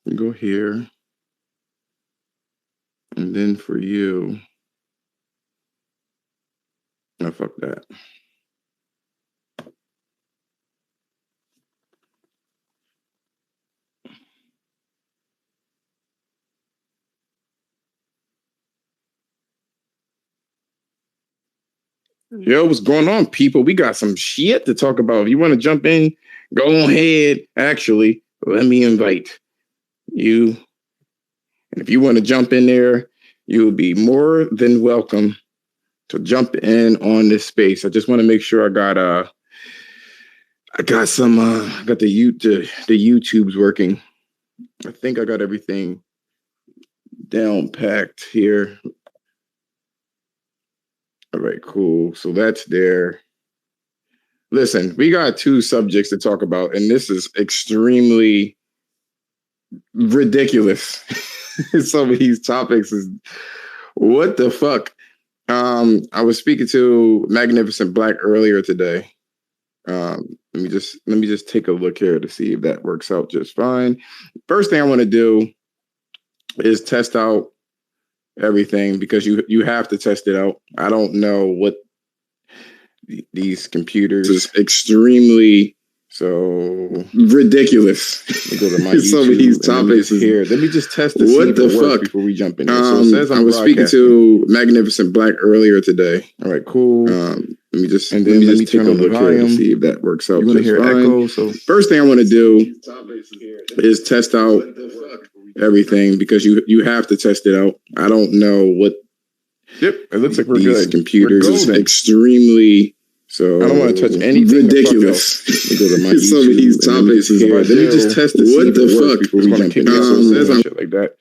You go here. And then for you, no, fuck that. Yo, what's going on, people? We got some shit to talk about. If you want to jump in, go ahead. Actually, let me invite you. And if you want to jump in there, you will be more than welcome to jump in on this space. I just want to make sure I got the YouTube's working. I think I got everything down packed here. All right, cool. So that's there. Listen, we got two subjects to talk about, and this is extremely ridiculous. Some of these topics is what the fuck. I was speaking to Magnificent Black earlier today. Let me just take a look here to see if that works out just fine. First thing I want to do is test out everything, because you have to test it out. I don't know what these computers is extremely so ridiculous. Let me go to my YouTube. Some of these topics here. Let me just test to what the fuck before we jump in. So it says I was speaking to Magnificent Black earlier today. All right, cool. Let me just take a look here to see if that works out. You want to hear echo? So first thing I want to do is test out everything, because you have to test it out. I don't know what. Yep, it looks like we're good. Computers is extremely so. I don't want to touch anything ridiculous. Go to my some of these topics here. Let me just test to what the fuck before we jump in. Shit like that.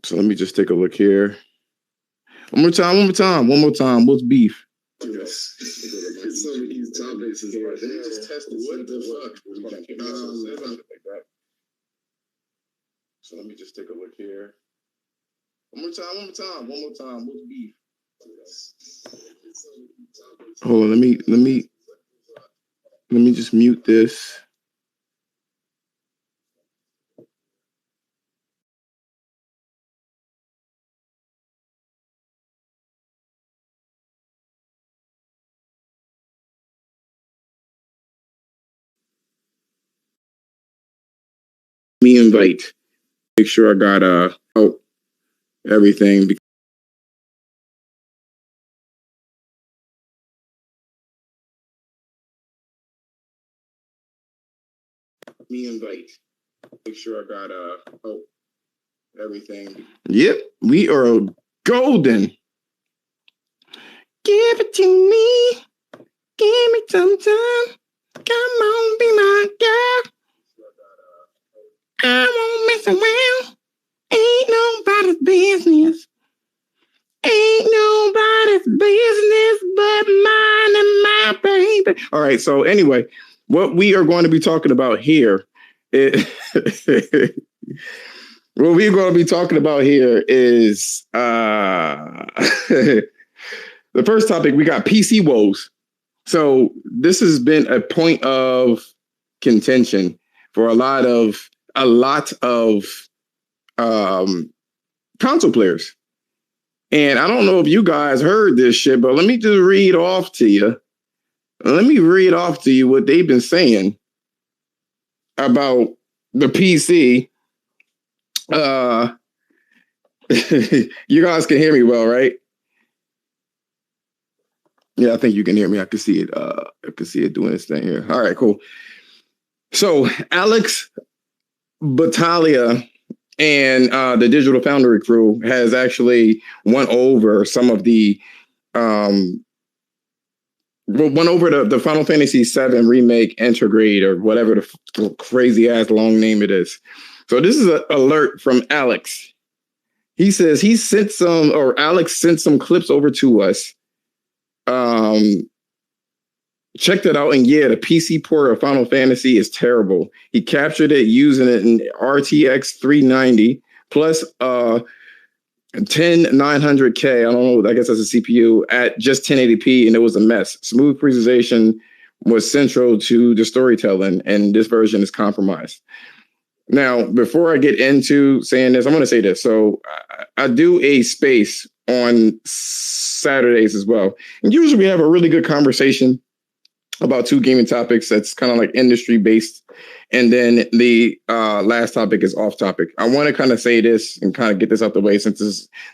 So let me just take a look here. One more time. What's beef? Some of these topics is here. Let me just test to what the fuck. So let me just take a look here. One more time. What's beef? Hold on, let me just mute this. Me invite. Make sure I got out everything. Me invite. Make sure I got out everything. Yep, we are golden. Give it to me. Give me some time. Come on, be my girl. I won't mess around. Ain't nobody's business. Ain't nobody's business but mine and my baby. All right, so anyway, what we are going to be talking about here is what we're going to be talking about here is the first topic. We got PC woes. So this has been a point of contention for a lot of console players. And I don't know if you guys heard this shit, but let me just read off to you. Let me read off to you what they've been saying about the PC. You guys can hear me well, right? Yeah, I think you can hear me. I can see it. I can see it doing its thing here. All right, cool. So Alex Battaglia and the Digital Foundry crew has actually won over some of the the Final Fantasy VII remake Intergrade, or whatever the crazy ass long name it is. So this is an alert from Alex. He says Alex sent some clips over to us. Checked it out, and yeah, the PC port of Final Fantasy is terrible. He captured it using it in RTX 390 plus 10900K. I don't know, I guess that's a CPU at just 1080p, and it was a mess. Smooth presentation was central to the storytelling, and this version is compromised. Now, before I get into saying this, I'm going to say this. So I do a space on Saturdays as well. And usually we have a really good conversation about two gaming topics that's kind of like industry based. And then the last topic is off topic. I want to kind of say this and kind of get this out the way since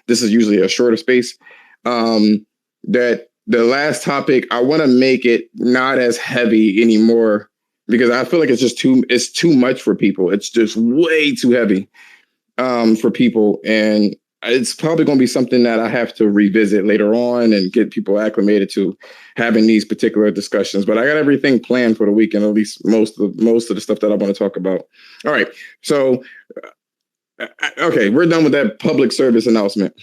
this is usually a shorter space. That the last topic, I want to make it not as heavy anymore because I feel like it's too much for people. It's just way too heavy for people. And it's probably going to be something that I have to revisit later on and get people acclimated to having these particular discussions. But I got everything planned for the weekend, at least most of the stuff that I want to talk about. All right. So, okay, we're done with that public service announcement.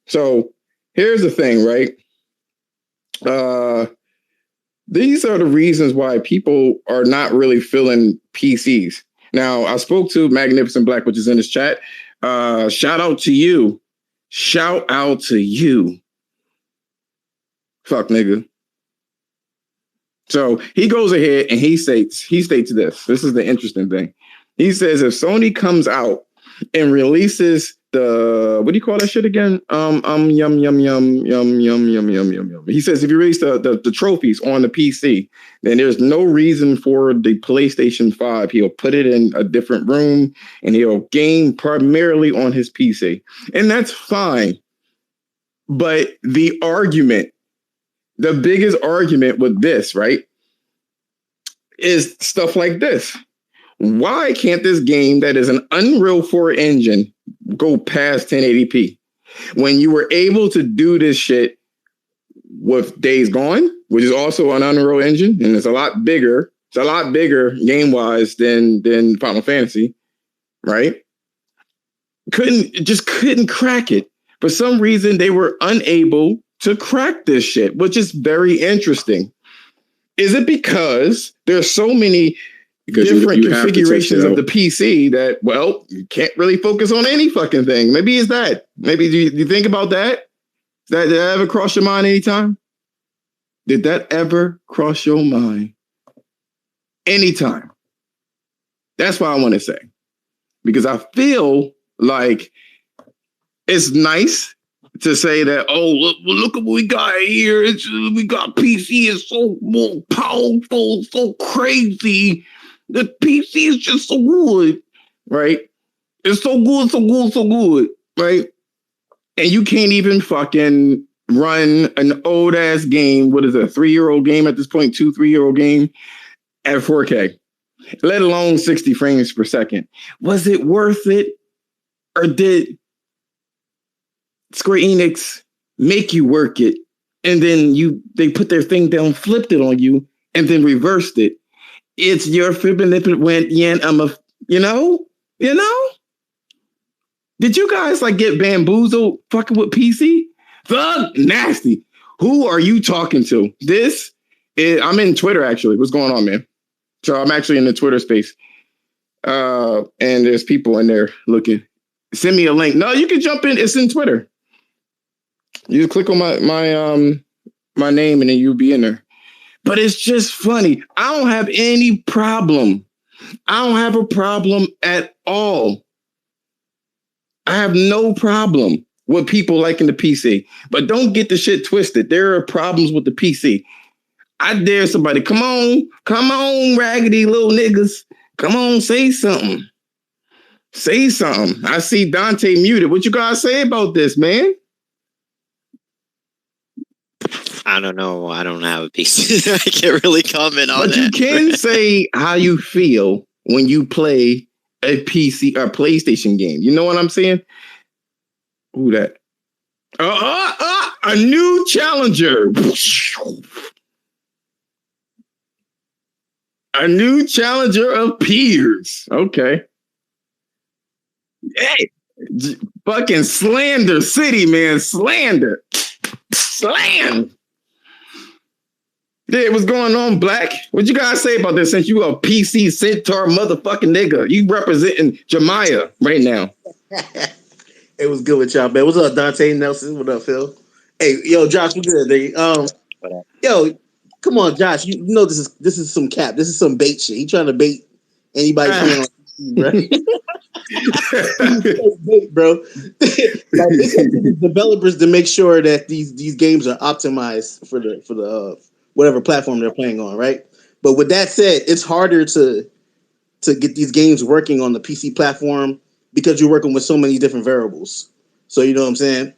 So here's the thing, right? These are the reasons why people are not really feeling PCs. Now, I spoke to Magnificent Black, which is in this chat. Shout out to you. Shout out to you. Fuck, nigga. So he goes ahead and he states this. This is the interesting thing. He says if Sony comes out and releases the, what do you call that shit again? Yum. He says if you release the trophies on the PC, then there's no reason for the PlayStation 5. He'll put it in a different room and he'll game primarily on his PC. And that's fine. But the biggest argument with this, right, is stuff like this. Why can't this game that is an Unreal 4 engine go past 1080p? When you were able to do this shit with Days Gone, which is also an Unreal engine, and it's a lot bigger. It's a lot bigger game-wise than Final Fantasy, right? Couldn't crack it. For some reason, they were unable to crack this shit, which is very interesting. Is it because there's so many different configurations of the PC that, well, you can't really focus on any fucking thing? Maybe it's that. Maybe do you think about that? Did that ever cross your mind anytime? Did that ever cross your mind? Anytime. That's what I want to say. Because I feel like it's nice to say that, oh, look at what we got here. We got PC is so more powerful, so crazy. The PC is just so good, right? It's so good, right? And you can't even fucking run an old ass game. What is it, a 3-year-old game at this point? 3-year-old game at 4K, let alone 60 frames per second. Was it worth it? Or did Square Enix make you work it, and then they put their thing down, flipped it on you, and then reversed it? It's your fibbing if it went yen. You know? Did you guys like get bamboozled fucking with PC? Fuck, nasty. Who are you talking to? I'm in Twitter actually. What's going on, man? So I'm actually in the Twitter space, and there's people in there looking. Send me a link. No, you can jump in. It's in Twitter. You click on my name and then you'll be in there. But it's just funny. I don't have any problem. I don't have a problem at all. I have no problem with people liking the PC. But don't get the shit twisted. There are problems with the PC. I dare somebody, come on, raggedy little niggas. Come on, say something. Say something. I see Dante muted. What you guys say about this, man? I don't know. I don't have a PC. I can't really comment on that. But you can say how you feel when you play a PC or PlayStation game. You know what I'm saying? Who that? A new challenger. A new challenger appears. Okay. Hey, fucking Slander City, man. Slander. Slam. Yeah, what's going on, Black? What you guys say about this since you a PC centaur motherfucking nigga? You representing Jemiah right now. It was good with y'all, man. What's up, Dante Nelson? What up, Phil? Hey, yo, Josh, we good, nigga. Yo, come on, Josh. You know this is some cap. This is some bait shit. He trying to bait anybody playing on Right. Bro, like it's up to the developers to make sure that these games are optimized for the whatever platform they're playing on, right? But with that said, it's harder to get these games working on the PC platform because you're working with so many different variables. So you know what I'm saying?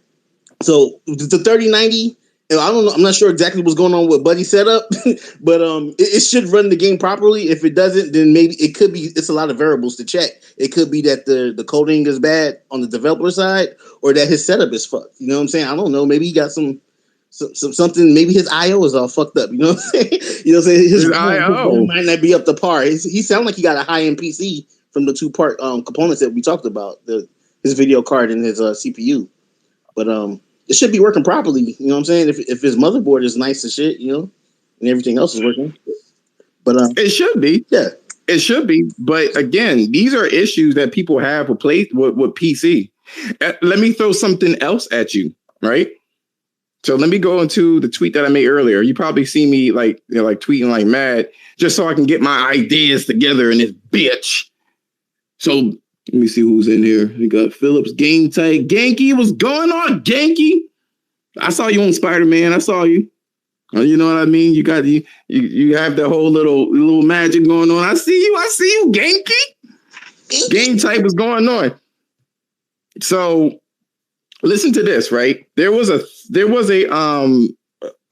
So the 3090, and I don't know, I'm not sure exactly what's going on with Buddy's setup, but it should run the game properly. If it doesn't, then maybe it could be it's a lot of variables to check. It could be that the coding is bad on the developer side, or that his setup is fucked. You know what I'm saying? I don't know. Maybe he got something. Maybe his IO is all fucked up. You know what I'm saying? You know what I'm saying? His RAM might not be up to par. He sounded like he got a high end PC from the two-part components that we talked about, his video card and his CPU. But it should be working properly. You know what I'm saying? If his motherboard is nice and shit, you know, and everything else is working. But it should be. Yeah. It should be. But again, these are issues that people have with PC. Let me throw something else at you, right? So let me go into the tweet that I made earlier. You probably see me like tweeting like mad just so I can get my ideas together in this bitch. So let me see who's in here. We got Phillips, Game Tight, Genki. What's going on, Genki? I saw you on Spider-Man. I saw you. You know what I mean? You got you have the whole little magic going on. I see you, Genki. Game Tight was going on. So listen to this, right? There was an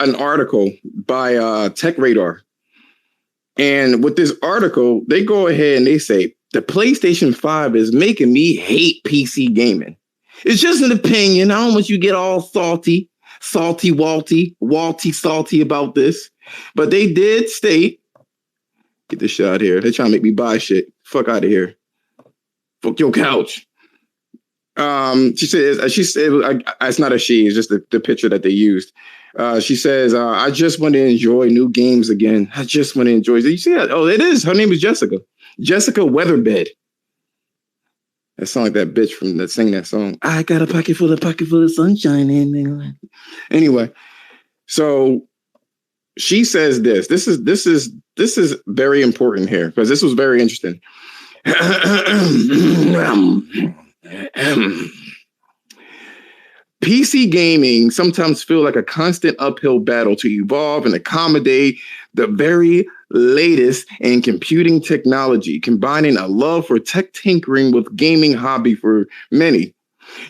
article by Tech Radar. And with this article, they go ahead and they say the PlayStation 5 is making me hate PC gaming. It's just an opinion. I don't want you to get all salty about this. But they did state, get this shit out of here. They're trying to make me buy shit. Fuck out of here. Fuck your couch. She said, it's not a she, it's just the picture that they used. She says, I just want to enjoy new games again. I just want to enjoy. You see that? Oh, it is. Her name is Jessica. Jessica Weatherbed. That sounds like that bitch from that sang that song. I got a pocket full of sunshine. Anyway, so she says this. This is very important here because this was very interesting. PC gaming sometimes feel like a constant uphill battle to evolve and accommodate the very latest in computing technology, combining a love for tech tinkering with gaming hobby for many.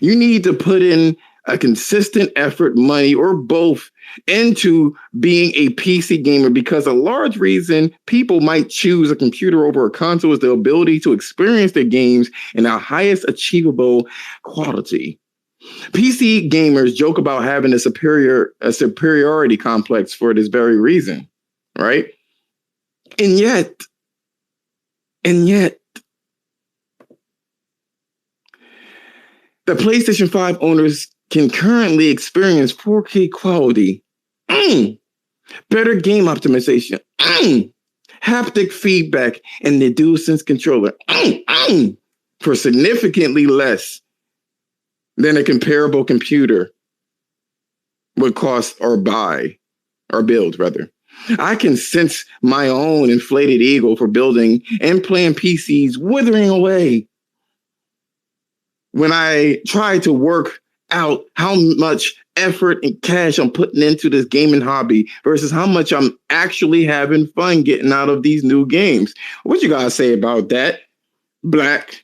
You need to put in a consistent effort, money, or both into being a PC gamer because a large reason people might choose a computer over a console is the ability to experience their games in the highest achievable quality. PC gamers joke about having a superiority complex for this very reason, right? And yet, the PlayStation 5 owners can currently experience 4K quality, better game optimization, haptic feedback, and the DualSense controller for significantly less than a comparable computer would cost or build, rather. I can sense my own inflated ego for building and playing PCs withering away when I try to work out how much effort and cash I'm putting into this gaming hobby versus how much I'm actually having fun getting out of these new games. What you gotta say about that, Black?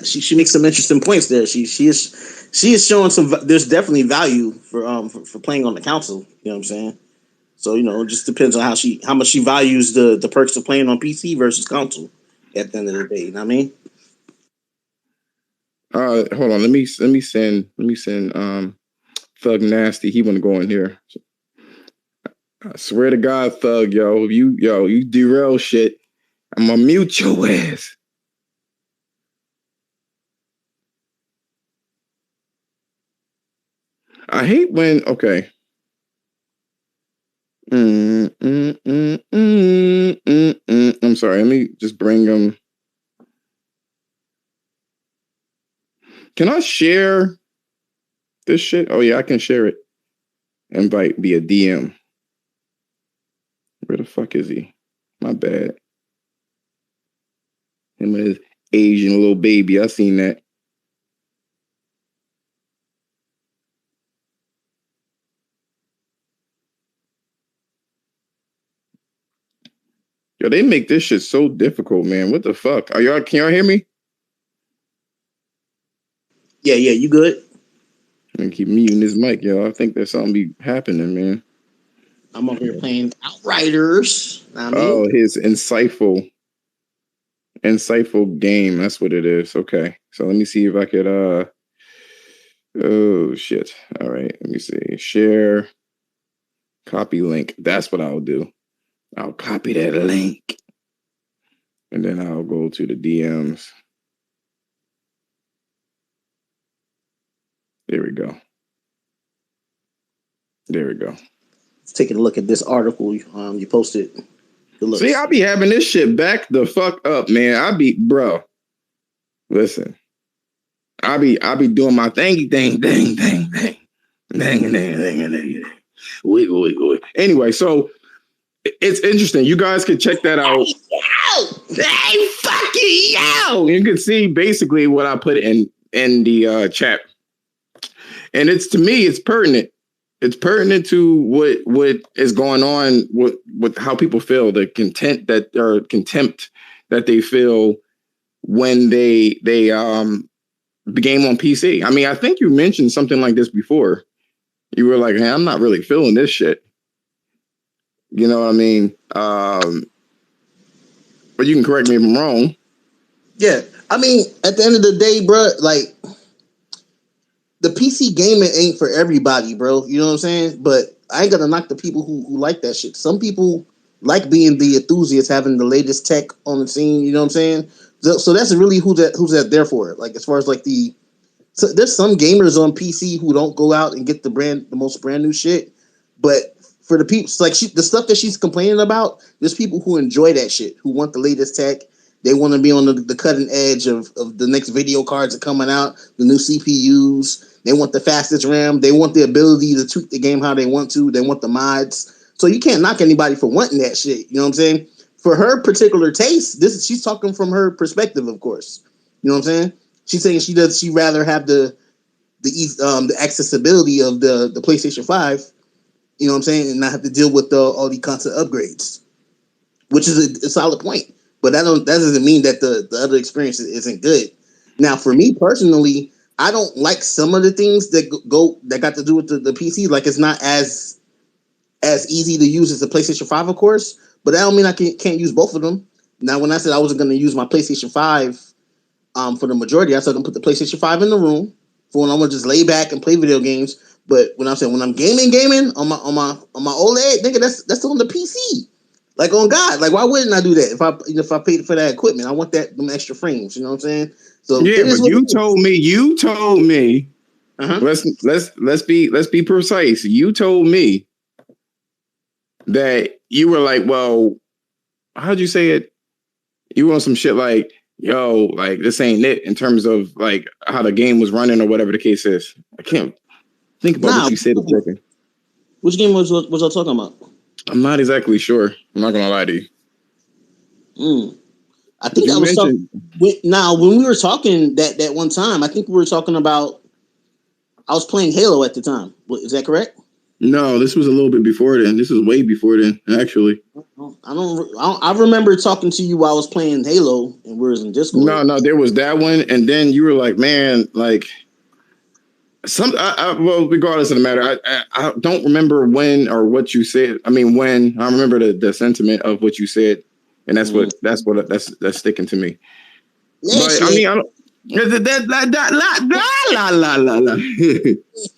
She makes some interesting points there. She is showing some. There's definitely value for playing on the console. You know what I'm saying? So you know, it just depends on how much she values the perks of playing on PC versus console. At the end of the day, you know what I mean? Hold on. Let me send Thug Nasty. He want to go in here. I swear to God, Thug, you derail shit, I'm gonna mute your ass. I hate when I'm sorry. Let me just bring them. Can I share this shit? Oh yeah, I can share it. Invite via DM. Where the fuck is he? My bad. Him and his Asian little baby. I seen that. Yo, they make this shit so difficult, man. What the fuck? Can y'all hear me? Yeah, you good? I'm gonna keep muting this mic, y'all. I think there's something be happening, man. I'm over here playing Outriders. Oh, his insightful game. That's what it is. Okay. So let me see if I could oh shit. All right. Let me see. Share. Copy link. That's what I'll do. I'll copy that link. And then I'll go to the DMs. There we go. Let's take a look at this article you posted. See, I be having this shit back the fuck up, man. Bro. Listen. I be doing my thing. Wiggle. Anyway, so it's interesting. You guys can check that out. Hey, fucking yo! You can see basically what I put in the chat. And to me, it's pertinent. It's pertinent to what is going on with how people feel, the contempt that they feel when they the game on PC. I mean, I think you mentioned something like this before. You were like, hey, I'm not really feeling this shit. You know what I mean? But you can correct me if I'm wrong. Yeah. I mean, at the end of the day, bro, like, the PC gaming ain't for everybody, bro. You know what I'm saying? But I ain't gonna knock the people who like that shit. Some people like being the enthusiast, having the latest tech on the scene. You know what I'm saying? So that's really who's that there for. Like, as far as like so there's some gamers on PC who don't go out and get the most brand new shit. But for the people, like the stuff that she's complaining about, there's people who enjoy that shit, who want the latest tech. They want to be on the cutting edge of the next video cards that are coming out, the new CPUs. They want the fastest RAM. They want the ability to tweak the game how they want to. They want the mods. So you can't knock anybody for wanting that shit. You know what I'm saying? For her particular taste, she's talking from her perspective, of course. You know what I'm saying? She's saying she rather have the accessibility of the PlayStation 5. You know what I'm saying? And not have to deal with all the constant upgrades, which is a solid point. But that doesn't mean that the other experience isn't good. Now, for me personally, I don't like some of the things that got to do with the PC. Like, it's not as easy to use as the PlayStation 5, of course. But that don't mean I can't use both of them. Now, when I said I wasn't going to use my PlayStation 5 for the majority, I said I'm going to put the PlayStation 5 in the room for when I'm going to just lay back and play video games. But when I'm gaming on my OLED, nigga, that's still on the PC. Like, on God, like, why wouldn't I do that if I paid for that equipment? I want them extra frames. You know what I'm saying? So yeah, but you told me. Uh-huh. Let's be precise. You told me that you were like, well, how'd you say it? You want some shit like, yo, like, this ain't it in terms of like how the game was running or whatever the case is. I can't think about what you said a second. Which game was I talking about? I'm not exactly sure. I'm not gonna lie to you. I think I was talking. Now, when we were talking that one time, I think we were talking about. I was playing Halo at the time. Is that correct? No, this was a little bit before then. This was way before then, actually. I remember talking to you while I was playing Halo, and we were in Discord. No, there was that one, and then you were like, man, like. Well, regardless of the matter, I don't remember when or what you said. I mean, when I remember the sentiment of what you said, and that's sticking to me. Yeah, but I mean, I don't. Let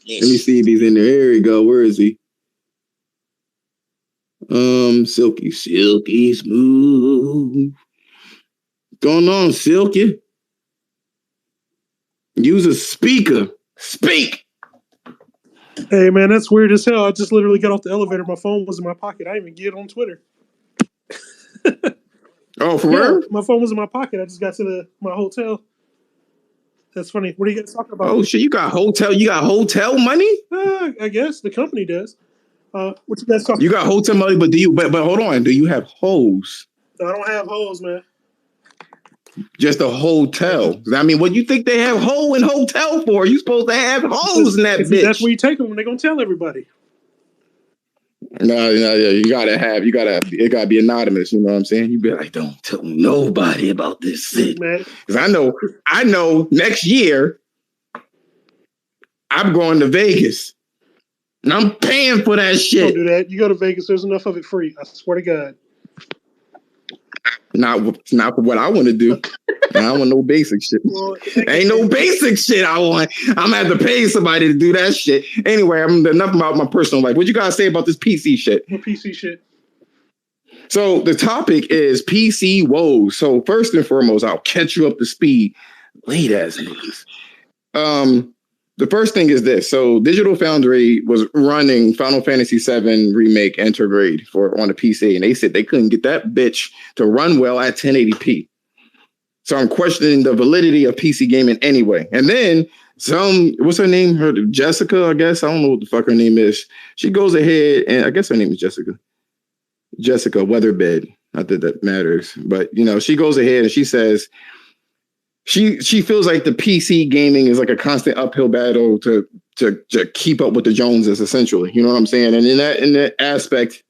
me see if he's in there. Here we go. Where is he? Silky smooth. Going on, Silky. Use a speaker. Speak. Hey man, that's weird as hell. I just literally got off the elevator. My phone was in my pocket. I didn't even get on Twitter. Oh, for real? My phone was in my pocket. I just got to my hotel. That's funny. What are you guys talking about? Oh shit! You got hotel money? I guess the company does. What you guys talking? You got hotel money, but hold on. Do you have hoes? No, I don't have hoes, man. just a hotel. I mean, what you think they have hole in hotel for? You supposed to have holes in that bitch. That's where you take them when they're gonna tell everybody. No, it gotta be anonymous. You know what I'm saying? You be like, don't tell nobody about this shit, because I know next year I'm going to Vegas and I'm paying for that shit. Don't do that. You go to Vegas, there's enough of it free. I swear to God. Not for what I want to do. I don't want no basic shit. Well, ain't no basic shit I want. I'm gonna have to pay somebody to do that shit. Anyway, I'm enough about my personal life. What you guys say about this PC shit? What PC shit? So the topic is PC woes. So first and foremost, I'll catch you up to speed. Late ass niggas. The first thing is this. So Digital Foundry was running Final Fantasy VII Remake Intergrade on the PC, and they said they couldn't get that bitch to run well at 1080p. So I'm questioning the validity of PC gaming anyway. And then what's her name? Jessica, I guess. I don't know what the fuck her name is. She goes ahead, and I guess her name is Jessica. Jessica Weatherbed. Not that that matters. But, she goes ahead and she says, She feels like the PC gaming is like a constant uphill battle to keep up with the Joneses, essentially. You know what I'm saying? And in that aspect,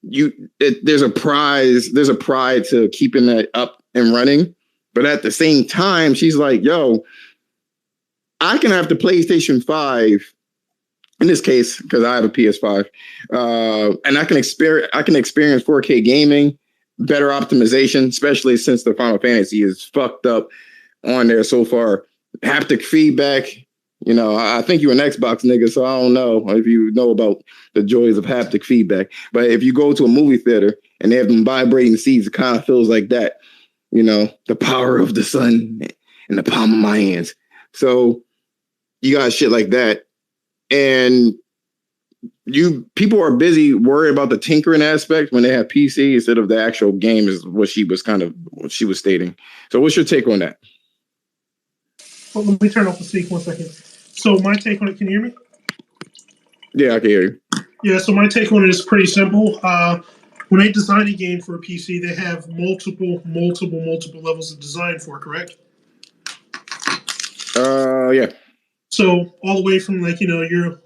there's a pride to keeping that up and running. But at the same time, she's like, yo, I can have the PlayStation 5 in this case, because I have a PS5, and I can experience 4K gaming, better optimization, especially since the Final Fantasy is fucked up on there so far. Haptic feedback, I think you're an Xbox nigga, so I don't know if you know about the joys of haptic feedback. But if you go to a movie theater and they have them vibrating seats, it kind of feels like that. The power of the sun in the palm of my hands. So you got shit like that. And people are busy worried about the tinkering aspect when they have PC instead of the actual game is what she was stating. So what's your take on that? Well, let me turn off the speak 1 second. So my take on it, can you hear me? Yeah, I can hear you. Yeah, so my take on it is pretty simple. When they design a game for a PC, they have multiple levels of design for it, correct? Yeah. So all the way from your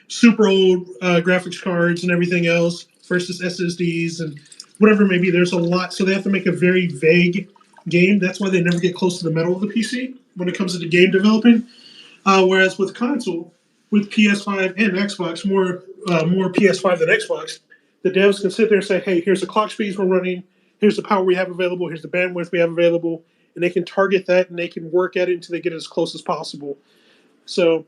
super old graphics cards and everything else versus SSDs and whatever it may be, there's a lot. So they have to make a very vague game. That's why they never get close to the metal of the PC when it comes to game developing. Whereas with console, with PS5 and Xbox, more PS5 than Xbox, the devs can sit there and say, hey, here's the clock speeds we're running, here's the power we have available, here's the bandwidth we have available, and they can target that and they can work at it until they get it as close as possible. So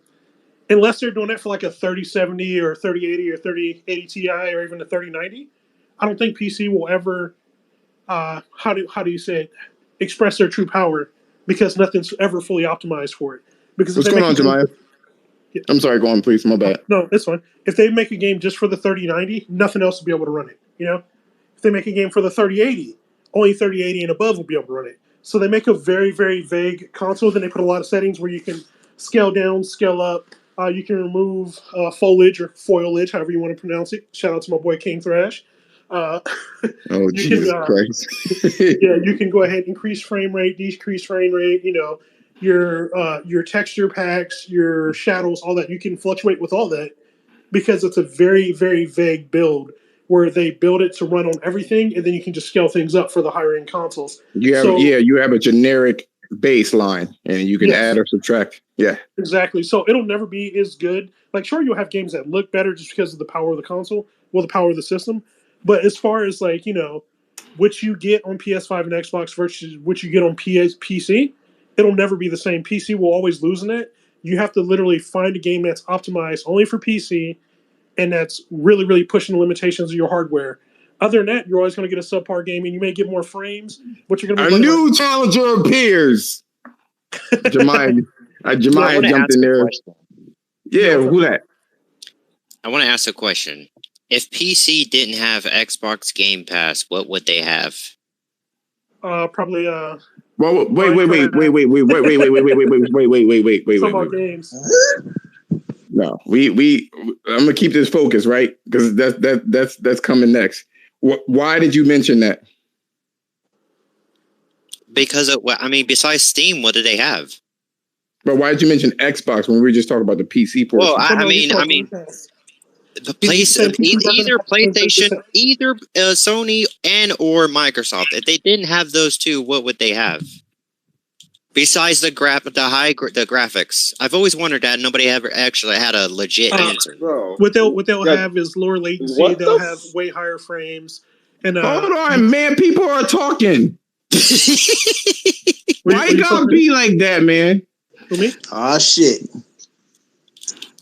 unless they're doing it for like a 3070 or 3080 or 3080 Ti or even a 3090, I don't think PC will ever, how do you say it, express their true power, because nothing's ever fully optimized for it. Because what's going on, Jemiah? Yeah. I'm sorry, go on, please. My bad. No, it's fine. If they make a game just for the 3090, nothing else will be able to run it. If they make a game for the 3080, only 3080 and above will be able to run it. So they make a very, very vague console. Then they put a lot of settings where you can scale down, scale up. You can remove foliage or foliage, however you want to pronounce it. Shout out to my boy King Thrash. Oh, Jesus Christ. Yeah, you can go ahead and increase frame rate, decrease frame rate, your texture packs, your shadows, all that. You can fluctuate with all that because it's a very, very vague build where they build it to run on everything, and then you can just scale things up for the higher end consoles. You have a generic baseline, and you can add or subtract. Yeah, exactly. So it'll never be as good. Like, sure, you'll have games that look better just because of the power of the console, the power of the system. But as far as what you get on PS5 and Xbox versus what you get on PC, it'll never be the same. PC will always lose in it. You have to literally find a game that's optimized only for PC and that's really, really pushing the limitations of your hardware. Other than that, you're always going to get a subpar game, and you may get more frames, but you're going to be a new challenger appears. Jemiah jumped in there. Yeah, who that? I want to ask a question. If PC didn't have Xbox Game Pass, what would they have? Probably. Well, wait. Games. No, I'm gonna keep this focus, right? Because that's coming next. Why did you mention that? because of what I mean. Besides Steam, what do they have? But why did you mention Xbox when we were just talking about the PC portion? Well, I mean, the either PlayStation, either Sony and or Microsoft. If they didn't have those two, what would they have? Besides the graphics, I've always wondered that. Nobody ever actually had a legit answer. What they'll have is lower latency. They'll have way higher frames. And hold on, man. People are talking. Why you gotta be like that, man? For me? Ah, shit.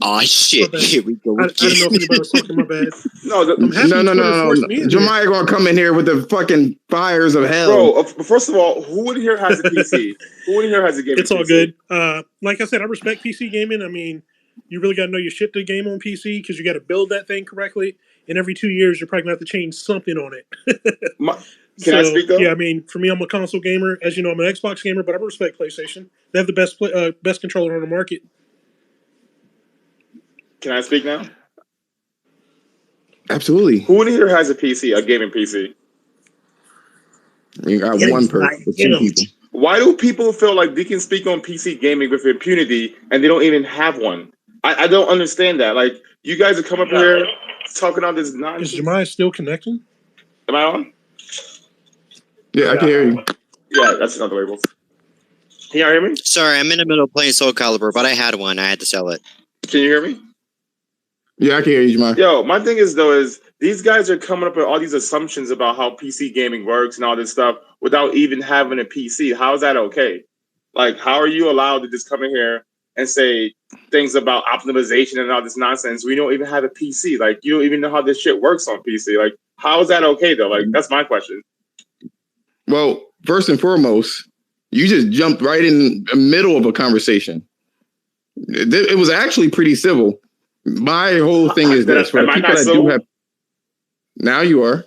Oh shit! Here we go. I don't know if anybody was talking. My bad. No. Jemiah gonna come in here with the fucking fires of hell, bro. First of all, who in here has a PC? Who in here has a game? It's all good. Like I said, I respect PC gaming. I mean, you really got to know your shit to game on PC because you got to build that thing correctly. And every 2 years, you're probably gonna have to change something on it. Can I speak though? Yeah, I mean, for me, I'm a console gamer. As you know, I'm an Xbox gamer, but I respect PlayStation. They have the best controller on the market. Can I speak now? Absolutely. Who in here has a PC, a gaming PC? You got one person, two people. Why do people feel like they can speak on PC gaming with impunity and they don't even have one? I don't understand that. Like, you guys are coming up here talking all this nonsense. Is Jemiah still connecting? Am I on? Yeah, I can hear you. Yeah, that's another label. Can you hear me? Sorry, I'm in the middle of playing Soul Calibur, but I had one. I had to sell it. Can you hear me? Yeah, I can hear you, Jemiah. Yo, my thing is these guys are coming up with all these assumptions about how PC gaming works and all this stuff without even having a PC. How is that okay? Like, how are you allowed to just come in here and say things about optimization and all this nonsense? We don't even have a PC. Like, you don't even know how this shit works on PC. Like, how is that okay though? Like, that's my question. Well, first and foremost, you just jumped right in the middle of a conversation. It was actually pretty civil. My whole thing is this: for the people that do have, now you are.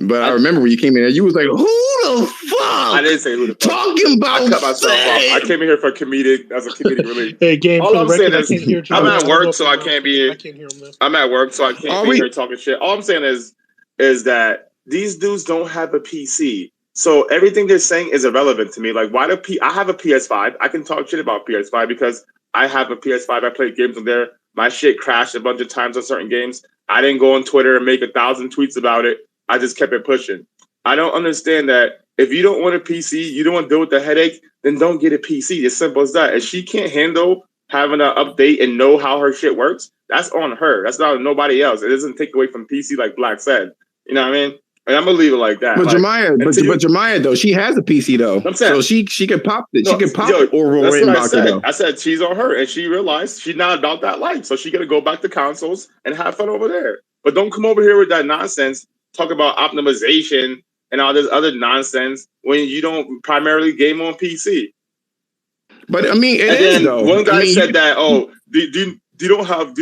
But I remember when you came in there, you was like, "Who the fuck?" I didn't say who the fuck. Talking about. I cut myself off. I came in here for comedic relief. Hey, game. All I'm saying is, I'm at work, so I can't be. I can't hear him though. I'm at work, so I can't be here talking shit. All I'm saying is that these dudes don't have a PC. So everything they're saying is irrelevant to me. Like, why I have a PS5. I can talk shit about PS5 because I have a PS5. I play games on there. My shit crashed a bunch of times on certain games. I didn't go on Twitter and make 1,000 tweets about it. I just kept it pushing. I don't understand that if you don't want a PC, you don't want to deal with the headache, then don't get a PC. As simple as that. If she can't handle having an update and know how her shit works, that's on her. That's not nobody else. It doesn't take away from PC like Black said. You know what I mean? And I'm gonna leave it like that. But Jemiah though, she has a PC though, I'm saying, so she could pop it. No, she could pop Orville Redenbacher though. I said she's on her, and she realized she's not about that life, so she gotta go back to consoles and have fun over there. But don't come over here with that nonsense. Talk about optimization and all this other nonsense when you don't primarily game on PC. But I mean, it is though. One guy said that, you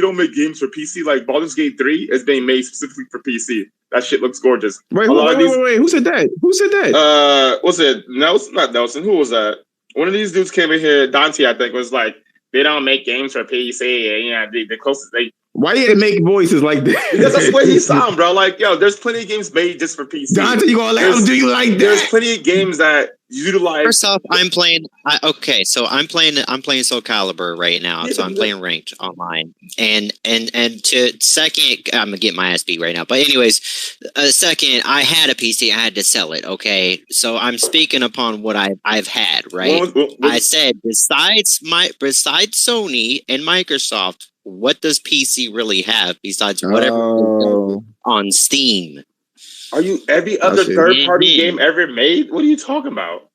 don't make games for PC. Like Baldur's Gate 3 is being made specifically for PC. That shit looks gorgeous. Wait, who said that? Who said that? Was it Nelson? Not Nelson. Who was that? One of these dudes came in here. Dante, I think, was like, they don't make games for PC. And, you know, the closest they. Why you didn't make voices like that? Because that's the way he sound, bro. Like, yo, there's plenty of games made just for PC. Dante, you gonna let him do you like that? There's plenty of games that utilize. First off, I'm playing Soul Calibur right now, so I'm playing ranked online. And to second, I'm gonna get my ass beat right now. But anyways, second, I had a PC, I had to sell it. Okay, so I'm speaking upon what I've had. Right, I said besides Sony and Microsoft, what does PC really have besides whatever on Steam? Are you every other third-party game ever made? What are you talking about?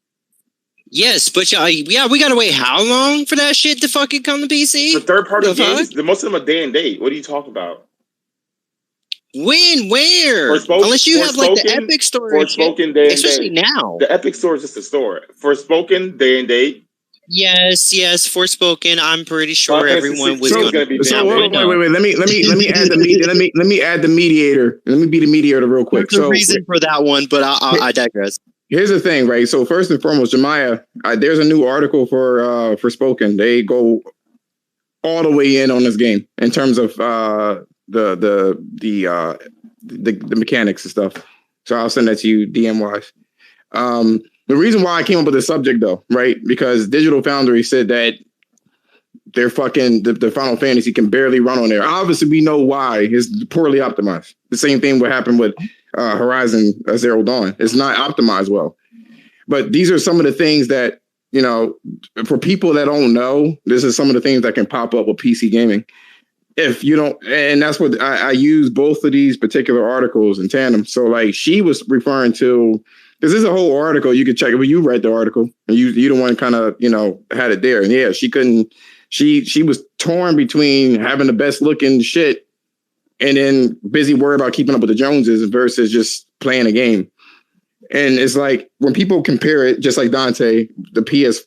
Yes, but we gotta wait how long for that shit to fucking come to PC? For third-party games, most of them are day and date. What are you talking about? When? Where? Unless you have like the Epic Store, Forspoken day and especially date. now. The Epic Store is just a store. Forspoken day and date. Yes, Forspoken. I'm pretty sure everyone was going to be. So wait. Let me add the mediator. Let me be the mediator real quick. There's a reason for that one, but I digress. Here's the thing, right? So first and foremost, Jemiah, there's a new article for Forspoken. They go all the way in on this game in terms of the mechanics and stuff. So I'll send that to you DM wise. The reason why I came up with the subject though, right? Because Digital Foundry said that their fucking the Final Fantasy can barely run on there. Obviously, we know why. It's poorly optimized. The same thing would happen with Horizon Zero Dawn. It's not optimized well. But these are some of the things that, you know, for people that don't know, this is some of the things that can pop up with PC gaming. If you don't, and that's what I use both of these particular articles in tandem. So like she was referring to, because there's a whole article you could check it, but you read the article and you the one kind of, you know, had it there. And yeah, she couldn't, she was torn between having the best looking shit and then busy worried about keeping up with the Joneses versus just playing a game. And it's like when people compare it, just like Dante, the PS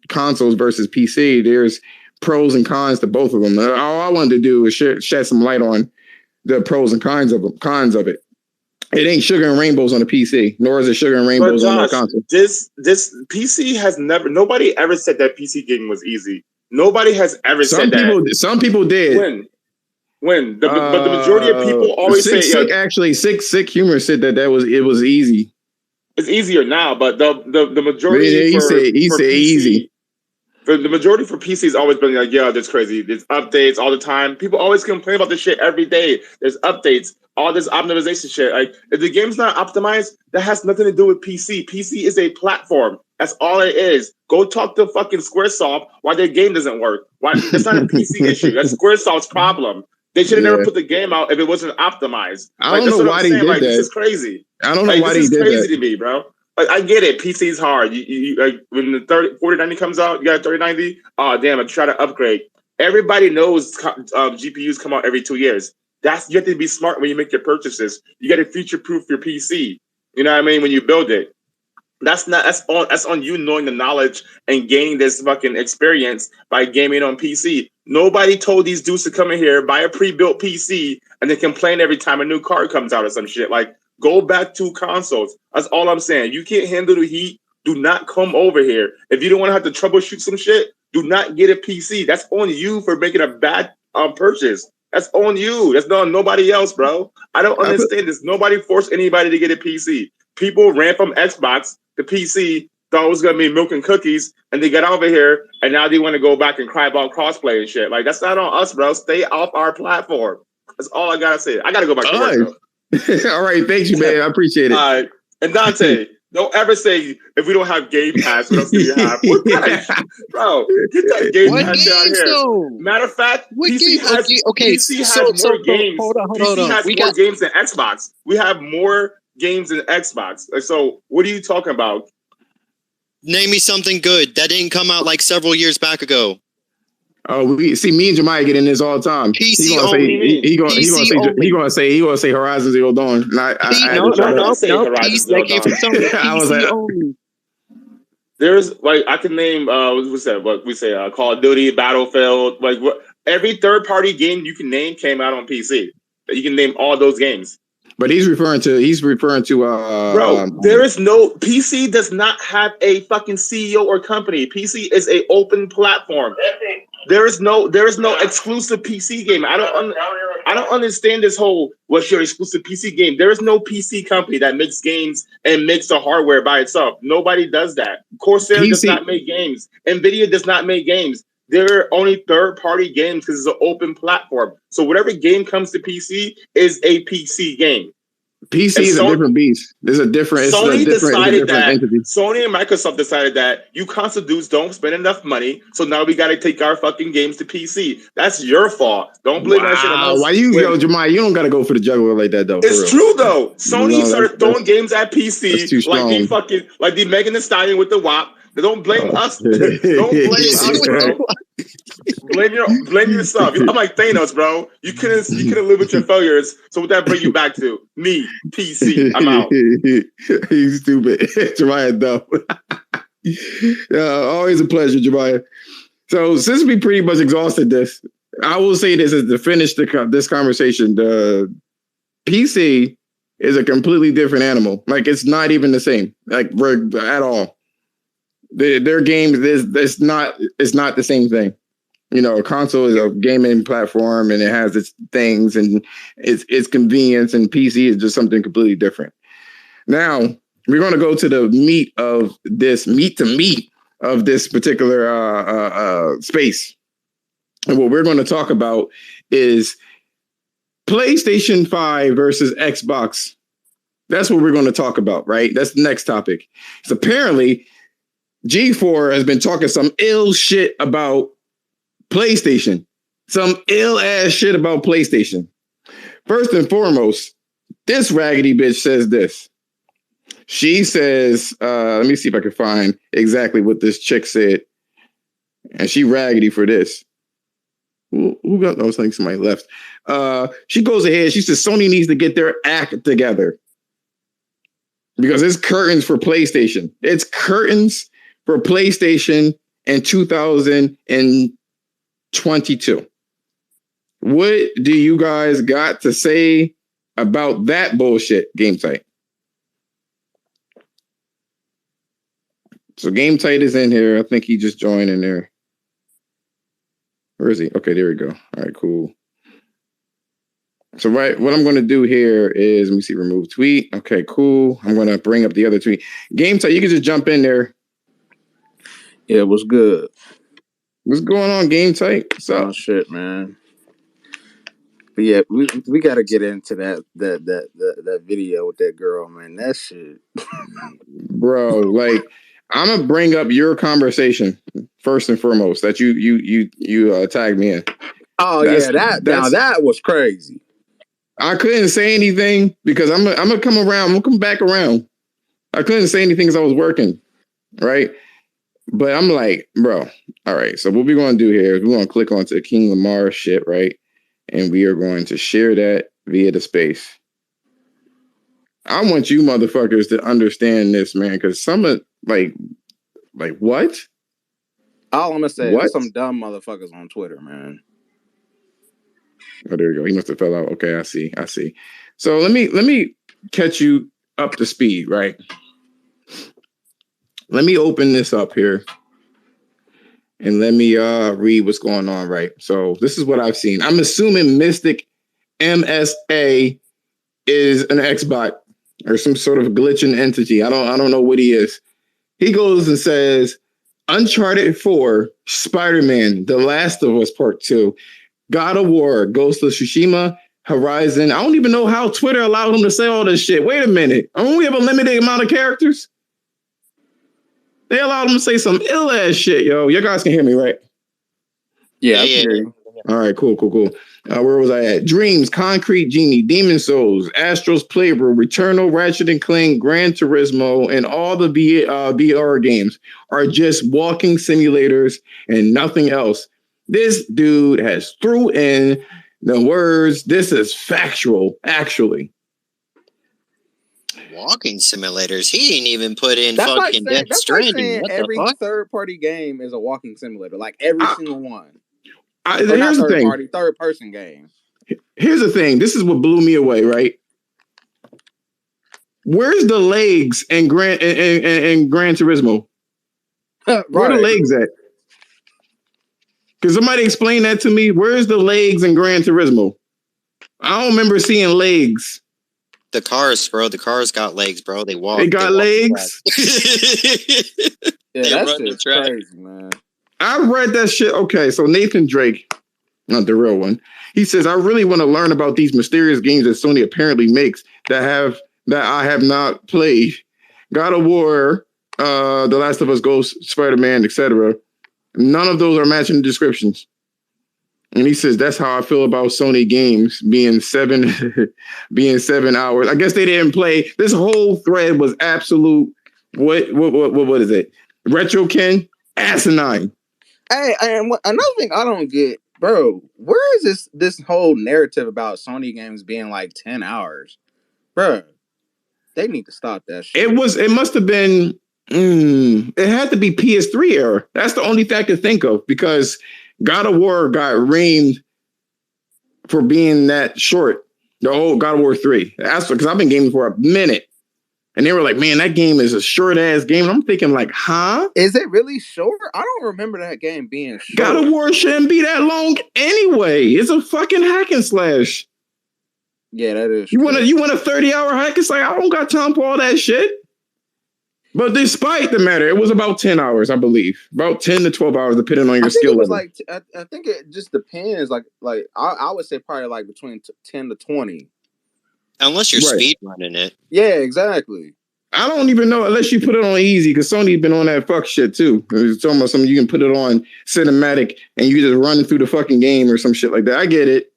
consoles versus PC, there's pros and cons to both of them. All I wanted to do is shed some light on the pros and cons of it. It ain't sugar and rainbows on a PC, nor is it sugar and rainbows on a console. This PC has never. Nobody ever said that PC gaming was easy. Nobody has ever said that. Some people did. When but the majority of people always say Sick Humor said that it was easy. It's easier now, but the majority he said PC, easy. For the majority for PC has always been like, yeah, that's crazy. There's updates all the time. People always complain about this shit every day. There's updates, all this optimization shit. Like if the game's not optimized, that has nothing to do with PC. PC is a platform. That's all it is. Go talk to fucking Squaresoft why their game doesn't work. Why it's not a PC issue. That's Squaresoft's problem. They should have never put the game out if it wasn't opoptimized. I don't know why they did that. This is crazy. I don't know why they did that. This is crazy to me, bro. Like I get it. PC is hard. You like when the 4090 comes out, you got a 3090. Oh damn! I try to upgrade. Everybody knows GPUs come out every 2 years. You have to be smart when you make your purchases. You got to future-proof your PC. You know what I mean? When you build it. That's on you knowing the knowledge and gaining this fucking experience by gaming on PC. Nobody told these dudes to come in here, buy a pre-built PC, and then complain every time a new card comes out or some shit. Like, go back to consoles. That's all I'm saying. You can't handle the heat. Do not come over here. If you don't want to have to troubleshoot some shit, do not get a PC. That's on you for making a bad purchase. That's on you. That's not on nobody else, bro. I don't understand this. Nobody forced anybody to get a PC. People ran from Xbox to PC, thought it was going to be milk and cookies, and they got over here, and now they want to go back and cry about crossplay and shit. Like, that's not on us, bro. Stay off our platform. That's all I got to say. I got to go back to work, though. All right. Thanks you, man. I appreciate it. All right. And Dante, don't ever say, if we don't have Game Pass, what else do you have? What kind? Bro, get that Game Pass out here. Though? Matter of fact, PC has more games. Hold on. PC has more games than Xbox. We have more games than Xbox. So what are you talking about? Name me something good that didn't come out like several years back ago. Oh, we see me and Jemiah get in this all the time. PC only. He gonna say Horizon Zero Dawn. No. PC only. There's like I can name what we say Call of Duty, Battlefield, like what every third party game you can name came out on PC. You can name all those games. But he's referring to bro, there is no PC does not have a fucking CEO or company. PC is a open platform. There is no exclusive PC game. I don't understand this whole what's your exclusive PC game. There is no PC company that makes games and makes the hardware by itself. Nobody does that. Corsair does not make games. Nvidia does not make games. They're only third-party games because it's an open platform. So whatever game comes to PC is a PC game. PC is a different beast. There's a different. Sony decided that. Entity. Sony and Microsoft decided that you console dudes don't spend enough money, so now we got to take our fucking games to PC. That's your fault. Don't blame that shit on us. Why Jemiah? You don't got to go for the juggler like that though. It's true though. Sony started throwing games at PC like the Megan Thee Stallion with the WAP. Don't blame us. Don't blame us, bro. Blame yourself. I'm like Thanos, bro. You couldn't live with your failures. So what that bring you back to? Me, PC. I'm out. He's stupid. Jemiah, though. Always a pleasure, Jemiah. So since we pretty much exhausted this, I will say this as to finish this conversation. The PC is a completely different animal. Like it's not even the same. Like at all. Their games it's not the same thing. You know, a console is a gaming platform and it has its things and its convenience, and PC is just something completely different. Now we're going to go to the meat of this particular space, and what we're going to talk about is PlayStation 5 versus Xbox. That's what we're going to talk about, right? That's the next topic. So apparently, G4 has been talking some ill shit about PlayStation. Some ill ass shit about PlayStation. First and foremost, this raggedy bitch says this. She says, let me see if I can find exactly what this chick said. And she raggedy for this. Who got, I think somebody left. She goes ahead. She says Sony needs to get their act together. Because it's curtains for PlayStation. It's curtains for PlayStation in 2022. What do you guys got to say about that bullshit, Game Tight? So Game Tight is in here. I think he just joined in there. Where is he? Okay, there we go. All right, cool. So what I'm going to do here is, let me see, remove tweet. Okay, cool. I'm going to bring up the other tweet. Game Tight, you can just jump in there. Yeah, what's good? What's going on, Game Tight? What's up? Oh shit, man. But yeah, we got to get into that video with that girl, man. That shit, bro. Like, I'm gonna bring up your conversation first and foremost that you tagged me in. Oh that was crazy. I couldn't say anything because I'm gonna come around. I'm gonna come back around. I couldn't say anything because I was working, right? But I'm like, bro. All right. So what we're gonna do here is we're gonna click onto King Lamar shit, right? And we are going to share that via the space. I want you motherfuckers to understand this, man, because some of like what? All I'm gonna say is some dumb motherfuckers on Twitter, man. Oh, there you go. He must have fell out. Okay, I see. So let me catch you up to speed, right? Let me open this up here. And let me read what's going on, right? So this is what I've seen. I'm assuming Mystic MSA is an Xbot or some sort of glitching entity. I don't know what he is. He goes and says, Uncharted 4, Spider-Man, The Last of Us Part 2, God of War, Ghost of Tsushima, Horizon. I don't even know how Twitter allowed him to say all this shit. Wait a minute. Don't we have a limited amount of characters? They allowed him to say some ill ass shit, yo. You guys can hear me, right? Yeah, I can hear you. All right, cool. Where was I at? Dreams, Concrete Genie, Demon Souls, Astro's Playroom, Returnal, Ratchet and Clank, Gran Turismo, and all the VR games are just walking simulators and nothing else. This dude has threw in the words. This is factual, actually. Walking simulators. He didn't even put in fucking Death Stranding. What every the fuck? third-party game is a walking simulator, like every single one. Here's the thing. Third-person game. Here's the thing. This is what blew me away, right? Where's the legs in Gran Turismo? Right. Where are the legs at? Can somebody explain that to me? Where's the legs in Gran Turismo? I don't remember seeing legs. The cars, bro. The cars got legs, bro. They walk. They got legs. Yeah, that's just crazy, man. I read that shit. Okay, so Nathan Drake, not the real one, he says, I really want to learn about these mysterious games that Sony apparently makes that I have not played. God of War, The Last of Us, Ghost, Spider-Man, etc. None of those are matching descriptions. And he says, that's how I feel about Sony games being 7 hours. I guess they didn't play. This whole thread was absolute. What is it? Retro Ken? Asinine. Hey, and another thing I don't get, bro, where is this whole narrative about Sony games being like 10 hours? Bro, they need to stop that shit. It must have been, it had to be PS3 era. That's the only thing I could think of because God of War got reamed for being that short. The old God of War 3. That's because I've been gaming for a minute. And they were like, man, that game is a short-ass game. And I'm thinking like, huh? Is it really short? I don't remember that game being short. God of War shouldn't be that long anyway. It's a fucking hack and slash. Yeah, that is. You want a 30-hour hike? It's like, I don't got time for all that shit. But despite the matter, it was about 10 hours, I believe. About 10 to 12 hours, depending on your skill level. Like, I think it just depends. Like I would say probably like between 10 to 20. Unless you're speed running it. Yeah, exactly. I don't even know unless you put it on easy, because Sony's been on that fuck shit too. It's talking about something you can put it on cinematic and you just running through the fucking game or some shit like that. I get it.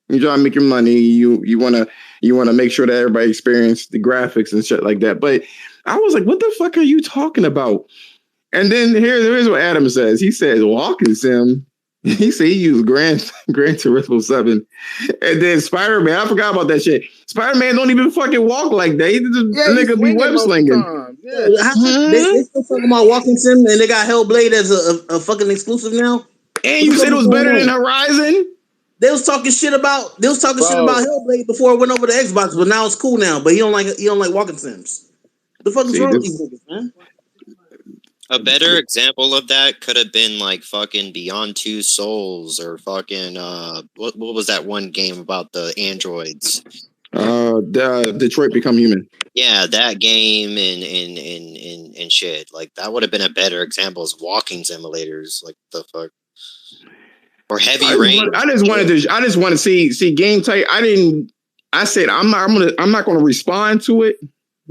You try to make your money. You wanna make sure that everybody experience the graphics and shit like that. But I was like, what the fuck are you talking about? And then here's what Adam says. He says, walking sim. He said he used Gran Turismo 7. And then Spider-Man, I forgot about that shit. Spider-Man don't even fucking walk like that. The nigga be web slinging. Yeah. They still talking about walking sim, and they got Hellblade as a fucking exclusive now. And you said it was better than Horizon? They was talking shit about Hellblade before it went over to Xbox, but now it's cool now. But he don't like walking sims. The fuck is wrong with these niggas, man? A better example of that could have been like fucking Beyond Two Souls or fucking what was that one game about the androids? Detroit Become Human. Yeah, that game and shit. Like that would have been a better example as walking simulators. Like the fuck. Or Heavy Rain. I just want to see game type. I said I'm not gonna respond to it.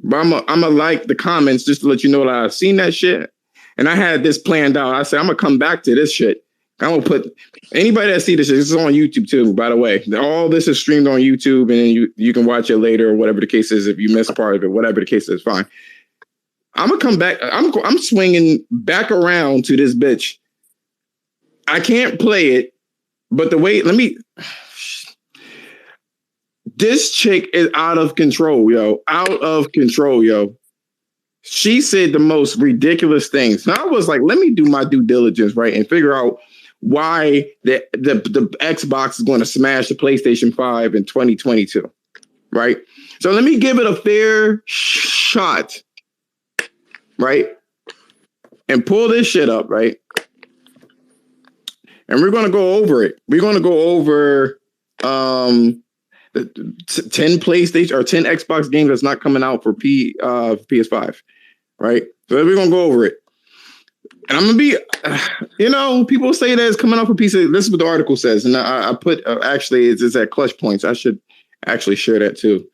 But I'm gonna like the comments just to let you know that I've seen that shit. And I had this planned out. I said, I'm gonna come back to this shit. I'm gonna put anybody that see this shit, this is on YouTube too, by the way. All this is streamed on YouTube, and then you can watch it later or whatever the case is. If you missed part of it, whatever the case is, fine. I'm gonna come back. I'm swinging back around to this bitch. I can't play it, but this chick is out of control, yo. Out of control, yo. She said the most ridiculous things. And I was like, let me do my due diligence, right? And figure out why the Xbox is going to smash the PlayStation 5 in 2022, right? So let me give it a fair shot, right? And pull this shit up, right? And we're going to go over it. We're going to go over 10 PlayStation or 10 Xbox games that's not coming out for PS5, right? So we're gonna go over it, and I'm gonna be, people say that it's coming out for PC. This is what the article says, and I put actually it's at Clutch Points. I should actually share that too,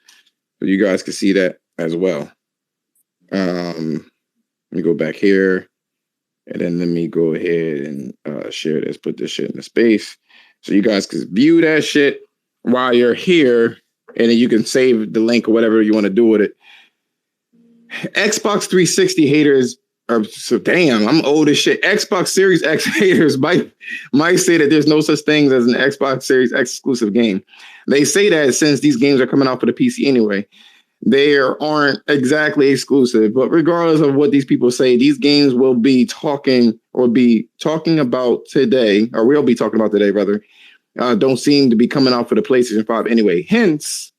so you guys can see that as well. Let me go back here, and then let me go ahead and share this. Put this shit in the space so you guys can view that shit while you're here, and then you can save the link or whatever you want to do with it. Xbox 360 haters are so damn. I'm old as shit. Xbox Series X haters might say that there's no such thing as an Xbox Series X exclusive game. They say that since these games are coming out for the PC anyway, they aren't exactly exclusive. But regardless of what these people say, these games will be talking about today, or we'll be talking about today, rather. Don't seem to be coming out for the PlayStation 5 anyway. Hence,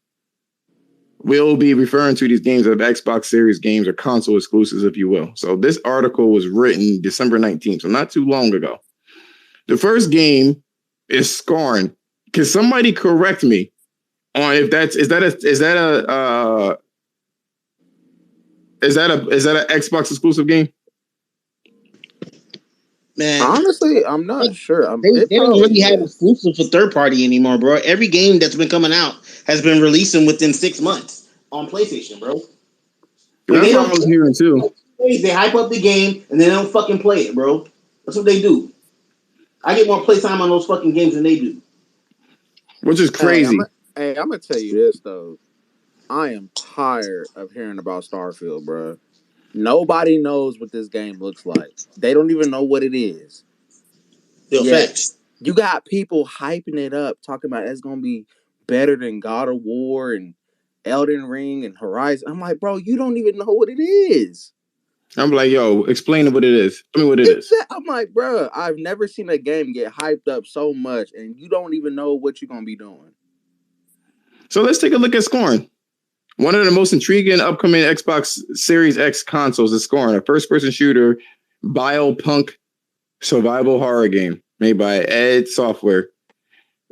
we'll be referring to these games as Xbox Series games or console exclusives, if you will. So this article was written December 19th, so not too long ago. The first game is Scorn. Can somebody correct me on if is that an Xbox exclusive game? Man, honestly, I'm not sure. They don't really have exclusive for third party anymore, bro. Every game that's been coming out has been releasing within 6 months on PlayStation, bro. That's what I was hearing too. They hype up the game and they don't fucking play it, bro. That's what they do. I get more playtime on those fucking games than they do. Which is crazy. I'm gonna tell you this though. I am tired of hearing about Starfield, bro. Nobody knows what this game looks like. They don't even know what it is. Facts. You got people hyping it up, talking about it's gonna be better than God of War and Elden Ring and Horizon. I'm like, bro, you don't even know what it is. I'm like, yo, explain what it is. Tell me what it is. I'm like, bro, I've never seen a game get hyped up so much, and you don't even know what you're gonna be doing. So let's take a look at Scorn. One of the most intriguing upcoming Xbox Series X consoles is Scorn, a first-person shooter biopunk survival horror game made by id Software.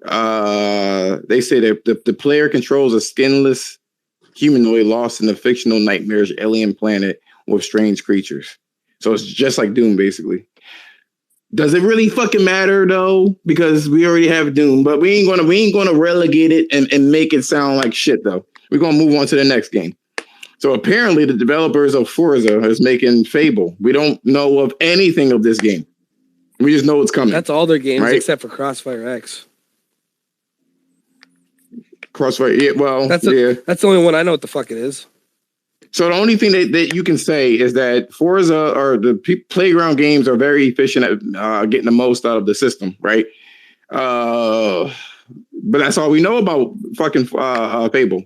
They say that the player controls a skinless humanoid lost in a fictional nightmarish alien planet with strange creatures. So it's just like Doom, basically. Does it really fucking matter though? Because we already have Doom, but we ain't gonna relegate it and make it sound like shit though. We're gonna move on to the next game. So apparently the developers of Forza is making Fable. We don't know of anything of this game. We just know it's coming. That's all their games right? except for Crossfire X. Crossfire, yeah, well, that's the only one I know what the fuck it is. So the only thing that you can say is that Forza or the playground games are very efficient at getting the most out of the system, right? But that's all we know about fucking Fable.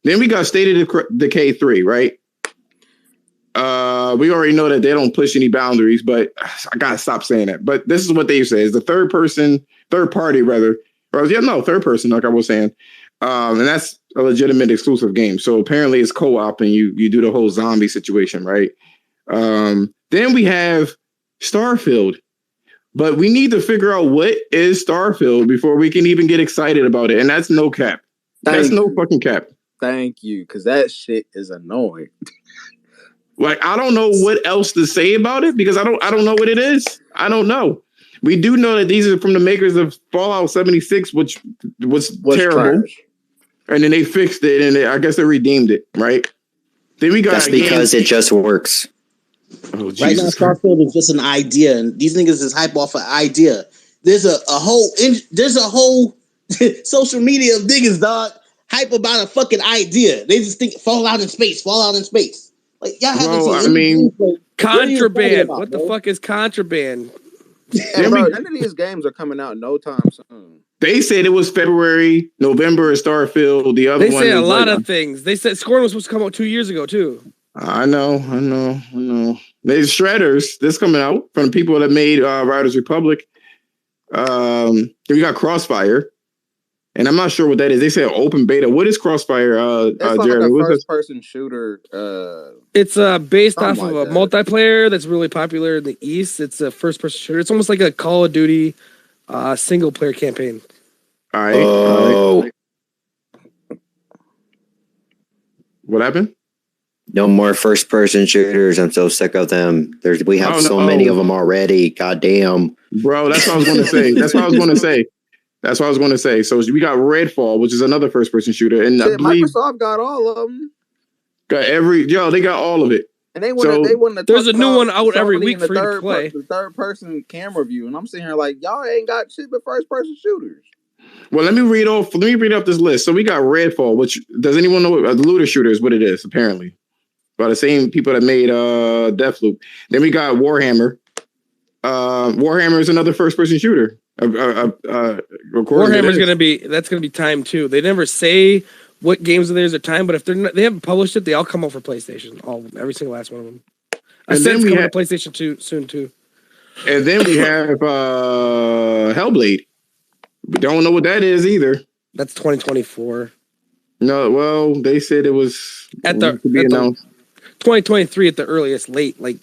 Then we got State of Decay 3, right? We already know that they don't push any boundaries, but I gotta stop saying that. But this is what they say: is the third person, third party, third person, like I was saying. And that's a legitimate exclusive game. So apparently it's co-op and you do the whole zombie situation, right? Then we have Starfield. But we need to figure out what is Starfield before we can even get excited about it. And that's no cap. That's no fucking cap. Thank you, because that shit is annoying. Like, I don't know what else to say about it because I don't know what it is. I don't know. We do know that these are from the makers of Fallout 76, which was terrible. Trash. And then they fixed it, and I guess they redeemed it, right? Then we got that's because it just works. Oh, right now, Starfield is just an idea, and these niggas is hype off an idea. There's a whole social media of niggas, dog, hype about a fucking idea. They just think Fallout in space. Like y'all haven't seen. Contraband. What the fuck is contraband? And bro, none of these games are coming out no time soon. They said it was February, November is Starfield. The other they one say a lot of things. They said Scorn was supposed to come out 2 years ago too. I know. There's Shredders. This coming out from the people that made Riders Republic. Then we got Crossfire, and I'm not sure what that is. They say open beta. What is Crossfire? It's like Jeremy? a first-person shooter. It's based off of a multiplayer that's really popular in the East. It's a first-person shooter. It's almost like a Call of Duty single-player campaign. All right. What happened? No more first-person shooters. I'm so sick of them. We have so many of them already. Goddamn. Bro, that's what I was going to say. That's what I was going to say. So we got Redfall, which is another first-person shooter. And I believe Microsoft got all of them. They got all of it. And they want to there's a new one out every week for you to play. The third-person camera view. And I'm sitting here like, y'all ain't got shit but first-person shooters. Well, let me read off this list. So we got Redfall, which does anyone know what the looter shooter is? What it is, apparently. By the same people that made Deathloop. Then we got Warhammer. Warhammer is another first-person shooter. Warhammer is gonna be timed too. They never say what games of theirs are timed, but if they haven't published it, they all come out for PlayStation. Every single last one of them. And then coming to PlayStation 2 soon too. And then we have Hellblade. We don't know what that is either. That's 2024. No, well, they said it was to be announced. 2023 at the earliest, late like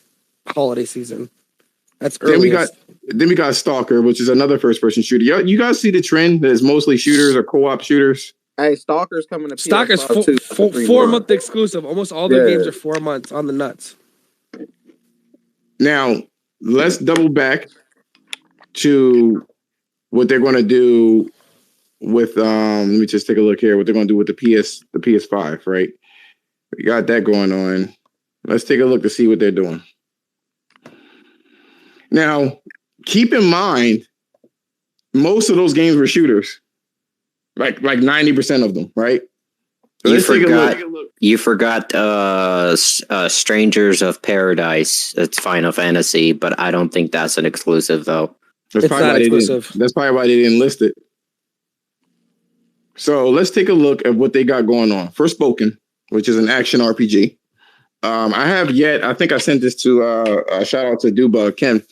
holiday season. That's early. Then we got Stalker, which is another first-person shooter. You guys see the trend that is mostly shooters or co-op shooters? Hey, Stalker's coming to Stalker's 4-month exclusive. Almost all their games are 4 months on the nuts. Now, let's double back to what they're going to do with let me just take a look here. What they're going to do with the PS5, right? We got that going on. Let's take a look to see what they're doing. Now, keep in mind, most of those games were shooters, like 90% of them, right? So you forgot Strangers of Paradise. It's Final Fantasy, but I don't think that's an exclusive though. That's probably why they didn't list it. So let's take a look at what they got going on. Forspoken, which is an action RPG. I think I sent this to shout out to Duba Ken.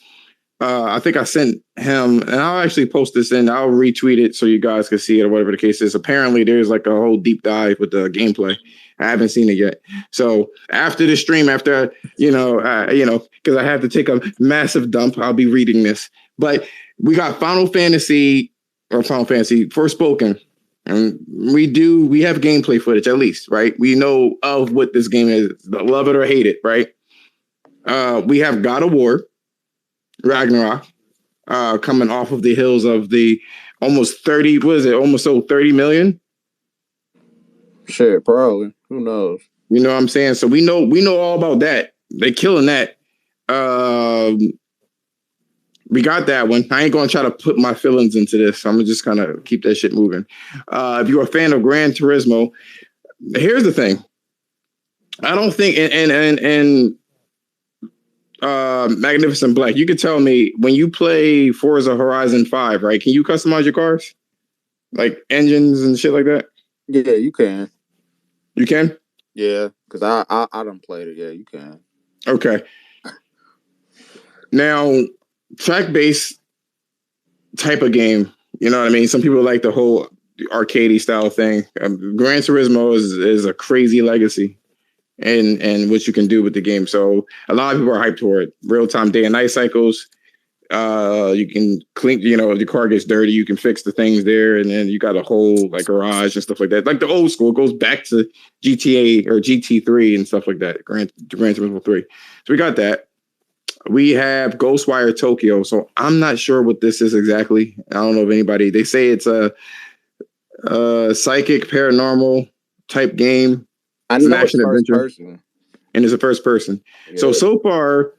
I think I sent him, and I'll actually post this in. I'll retweet it so you guys can see it or whatever the case is. Apparently, there's like a whole deep dive with the gameplay. I haven't seen it yet. So after the stream, because I have to take a massive dump, I'll be reading this. But we got Final Fantasy or Final Fantasy Forspoken. And we have gameplay footage at least, right? We know of what this game is, love it or hate it, right? We have God of War, Ragnarok, coming off of the hills of the almost 30, what is it? Almost sold 30 million. Shit, probably. Who knows? You know what I'm saying? So we know all about that. They killing that. We got that one. I ain't gonna try to put my feelings into this. I'm gonna just kind of keep that shit moving. If you're a fan of Gran Turismo, here's the thing. I don't think and Magnificent Black, you could tell me when you play Forza Horizon 5, right? Can you customize your cars? Like engines and shit like that? Yeah, you can. You can? Yeah, because I done played it. Yeah, you can. Okay. Now, track-based type of game, you know what I mean? Some people like the whole arcadey style thing. Gran Turismo is a crazy legacy and what you can do with the game. So a lot of people are hyped for it. Real-time day and night cycles. You can clean, if the car gets dirty, you can fix the things there, and then you got a whole like garage and stuff like that. Like the old school, it goes back to GTA or GT3 and stuff like that. Gran Turismo 3. So we got that. We have Ghostwire Tokyo. So I'm not sure what this is exactly. I don't know if anybody. They say it's a psychic paranormal type game. I know it's first person. And it's a first person. Yeah. So far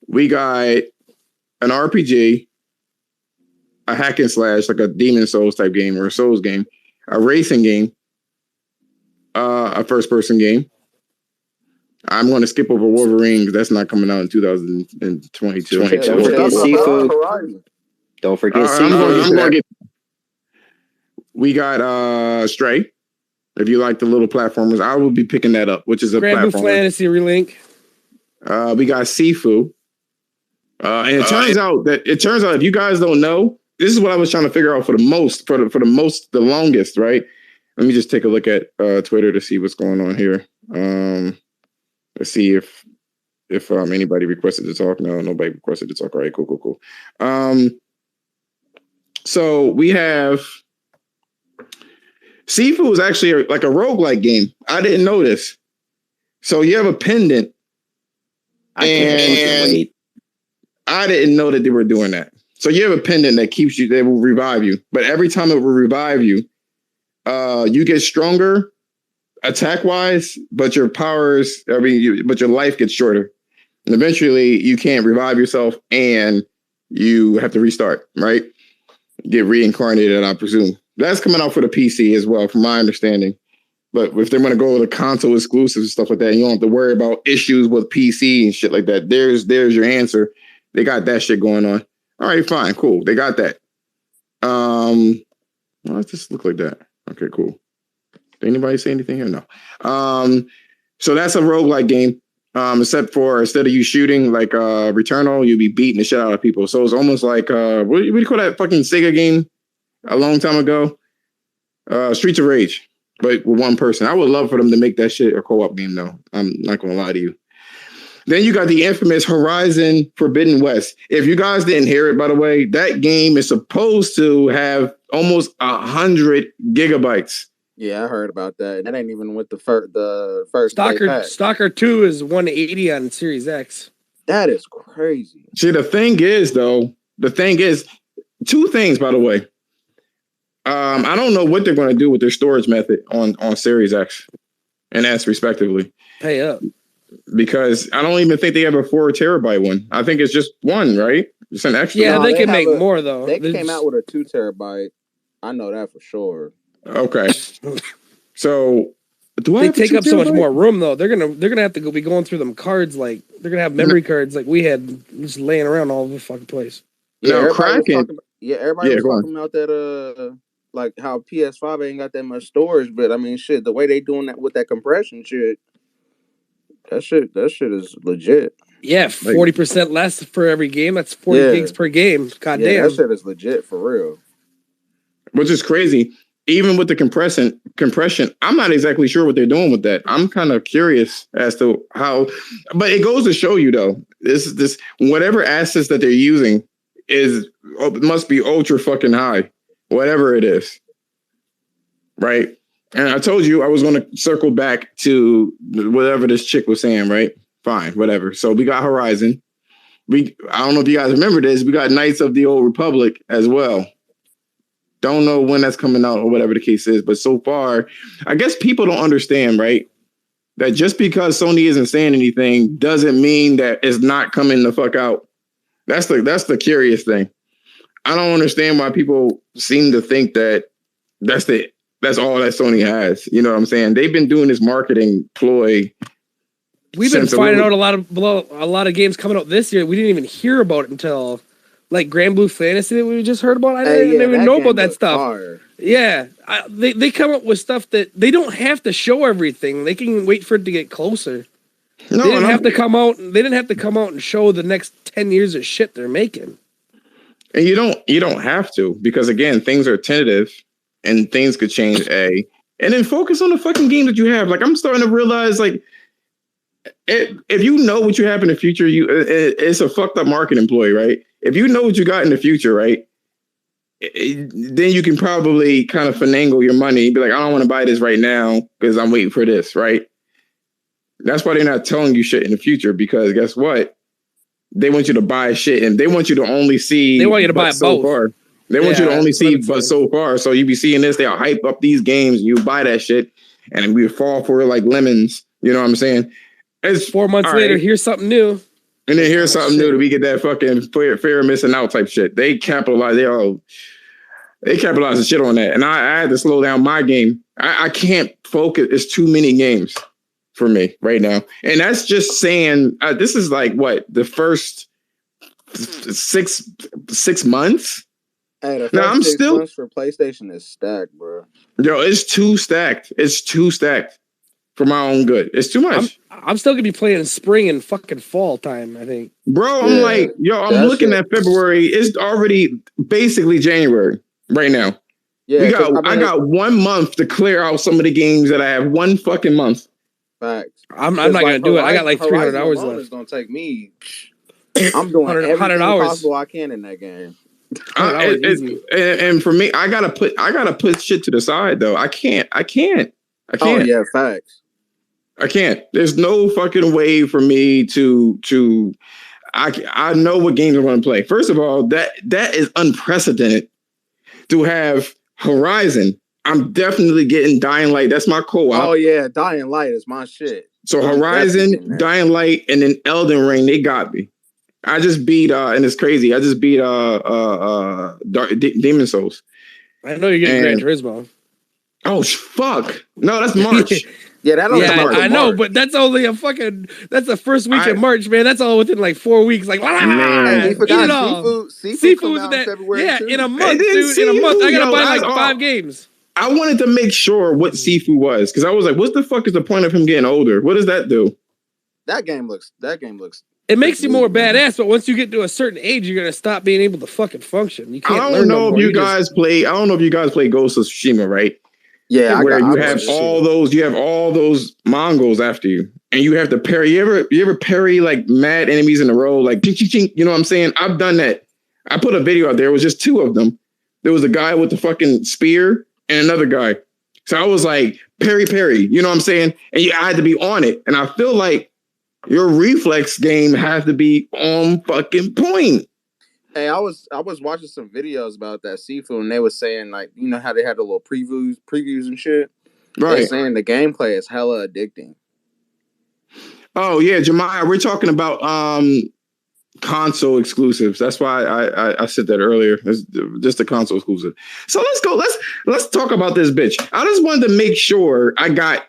we got an RPG, a hack and slash, like a Demon Souls type game or a Souls game, a racing game, a first person game. I'm going to skip over Wolverine because that's not coming out in 2022. Don't forget Seafood. Don't forget Seafood. We got Stray. If you like the little platformers, I will be picking that up, which is a Grand Blue Fantasy Relink. We got Sifu. And it turns out if you guys don't know, this is what I was trying to figure out for the longest, right? Let me just take a look at Twitter to see what's going on here. Let's see if anybody requested to talk. No, nobody requested to talk. All right, cool. So we have Sifu is actually like a roguelike game. I didn't know this. So you have a pendant. I didn't know that they were doing that. So you have a pendant that will revive you. But every time it will revive you, you get stronger attack-wise, but your powers, but your life gets shorter. And eventually you can't revive yourself and you have to restart, right? Get reincarnated, I presume. That's coming out for the PC as well, from my understanding. But if they're going to go with the console exclusives and stuff like that, you don't have to worry about issues with PC and shit like that. There's your answer. They got that shit going on. All right, fine, cool. They got that. Let's just look like that. Okay, cool. Did anybody say anything here? No. So that's a roguelike game. Except for instead of you shooting like Returnal, you'll be beating the shit out of people. So it's almost like what do you call that fucking Sega game a long time ago? Streets of Rage, but with one person. I would love for them to make that shit a co-op game though. I'm not gonna lie to you. Then you got the infamous Horizon Forbidden West. If you guys didn't hear it, by the way, that game is supposed to have almost 100 gigabytes. Yeah, I heard about that. That ain't even with the first Stalker 2 is 180 on Series X. That is crazy. See, the thing is, two things, by the way. I don't know what they're going to do with their storage method on Series X and S respectively. Pay up. Because I don't even think they have a 4 terabyte one. I think it's just one, right? It's an extra. Yeah, they can make more though. They came out with a 2 terabyte. I know that for sure. Okay. So they take up so much more room though. They're gonna have to be going through them cards like they're gonna have memory cards like we had just laying around all over the fucking place. Yeah, everybody was talking about that like how PS5 ain't got that much storage, but I mean shit, the way they doing that with that compression shit, that shit is legit. Yeah, 40% less for every game. That's 40 gigs per game. God damn. That shit is legit for real. Which is crazy. Even with the compression, I'm not exactly sure what they're doing with that. I'm kind of curious as to how, but it goes to show you though, this whatever assets that they're using must be ultra fucking high. whatever it is, right? And I told you I was going to circle back to whatever this chick was saying, right? Fine, whatever. So we got Horizon. I don't know if you guys remember this. We got Knights of the Old Republic as well. Don't know when that's coming out or whatever the case is, but so far, I guess people don't understand, right? That just because Sony isn't saying anything doesn't mean that it's not coming the fuck out. That's the curious thing. I don't understand why people seem to think that that's all that Sony has. You know what I'm saying? They've been doing this marketing ploy. We've been finding out a lot of games coming out this year. We didn't even hear about it until like Grand Blue Fantasy that we just heard about. I didn't even know about that stuff. Fire. Yeah, they come up with stuff that they don't have to show everything. They can wait for it to get closer. They didn't have to come out and show the next 10 years of shit they're making. And you don't have to, because again, things are tentative and things could change. And then focus on the fucking game that you have. Like, I'm starting to realize, like, if you know what you have in the future, it's a fucked up marketing ploy, right? If you know what you got in the future, right, then you can probably kind of finagle your money. Be like, I don't want to buy this right now because I'm waiting for this, right? That's why they're not telling you shit in the future, because guess what? They want you to buy shit, and they want you to only see. They want you to buy both. Far. They want you to only see but so far. So you be seeing this, they'll hype up these games, and you buy that shit, and we fall for it like lemons. You know what I'm saying? It's 4 months later, here's something new. And then here's something new that we get that fucking fear of missing out type shit. They capitalize. They capitalize the shit on that. And I had to slow down my game. I can't focus. It's too many games for me right now. And that's just saying, this is like what, the first six months? Hey, the first 6 months for PlayStation is stacked, bro. Yo, it's too stacked. It's too stacked for my own good. It's too much. I'm still gonna be playing in spring and fucking fall time, I think. Bro, I'm like, I'm looking at February. It's already basically January right now. Yeah, I got 1 month to clear out some of the games that I have. 1 fucking month. Facts. I'm not gonna do it. I got like 300 hours left. It's gonna take me. I'm doing 100 hours possible I can in that game. And for me, I gotta put shit to the side though. I can't. Oh yeah, facts. I can't. There's no fucking way for me to. I know what games I'm going to play. First of all, that is unprecedented to have Horizon. I'm definitely getting Dying Light. That's my co-op. Oh yeah, Dying Light is my shit. So Horizon, Dying Light, and then Elden Ring. They got me. I just beat and it's crazy. I just beat Demon Souls. I know you're getting Gran Turismo. Oh fuck! No, that's March. Yeah, I know, but that's only that's the first week in March, man. That's all within like 4 weeks. Like, man, eat it all. Seafood's in that. Yeah, in a month, dude. In a month, I gotta buy like 5 games. I wanted to make sure what Sifu was, because I was like, what the fuck is the point of him getting older? What does that do? That game looks. It makes you more badass, but once you get to a certain age, you're gonna stop being able to fucking function. You can't. I don't know if you guys play Ghost of Tsushima, right? Yeah, where you have all those Mongols after you, and you have to parry. You ever parry like mad enemies in a row, like chink, chink, chink, you know what I'm saying? I've done that. I put a video out there. It was just 2 of them. There was a guy with the fucking spear and another guy. So I was like, parry, you know what I'm saying? And I had to be on it. And I feel like your reflex game has to be on fucking point. Hey, I was watching some videos about that Sifu, and they were saying, like, you know how they had the little previews and shit? Right. They're saying the gameplay is hella addicting. Oh yeah, Jemiah, we're talking about console exclusives. That's why I said that earlier. It's just a console exclusive. So let's go. Let's talk about this bitch. I just wanted to make sure I got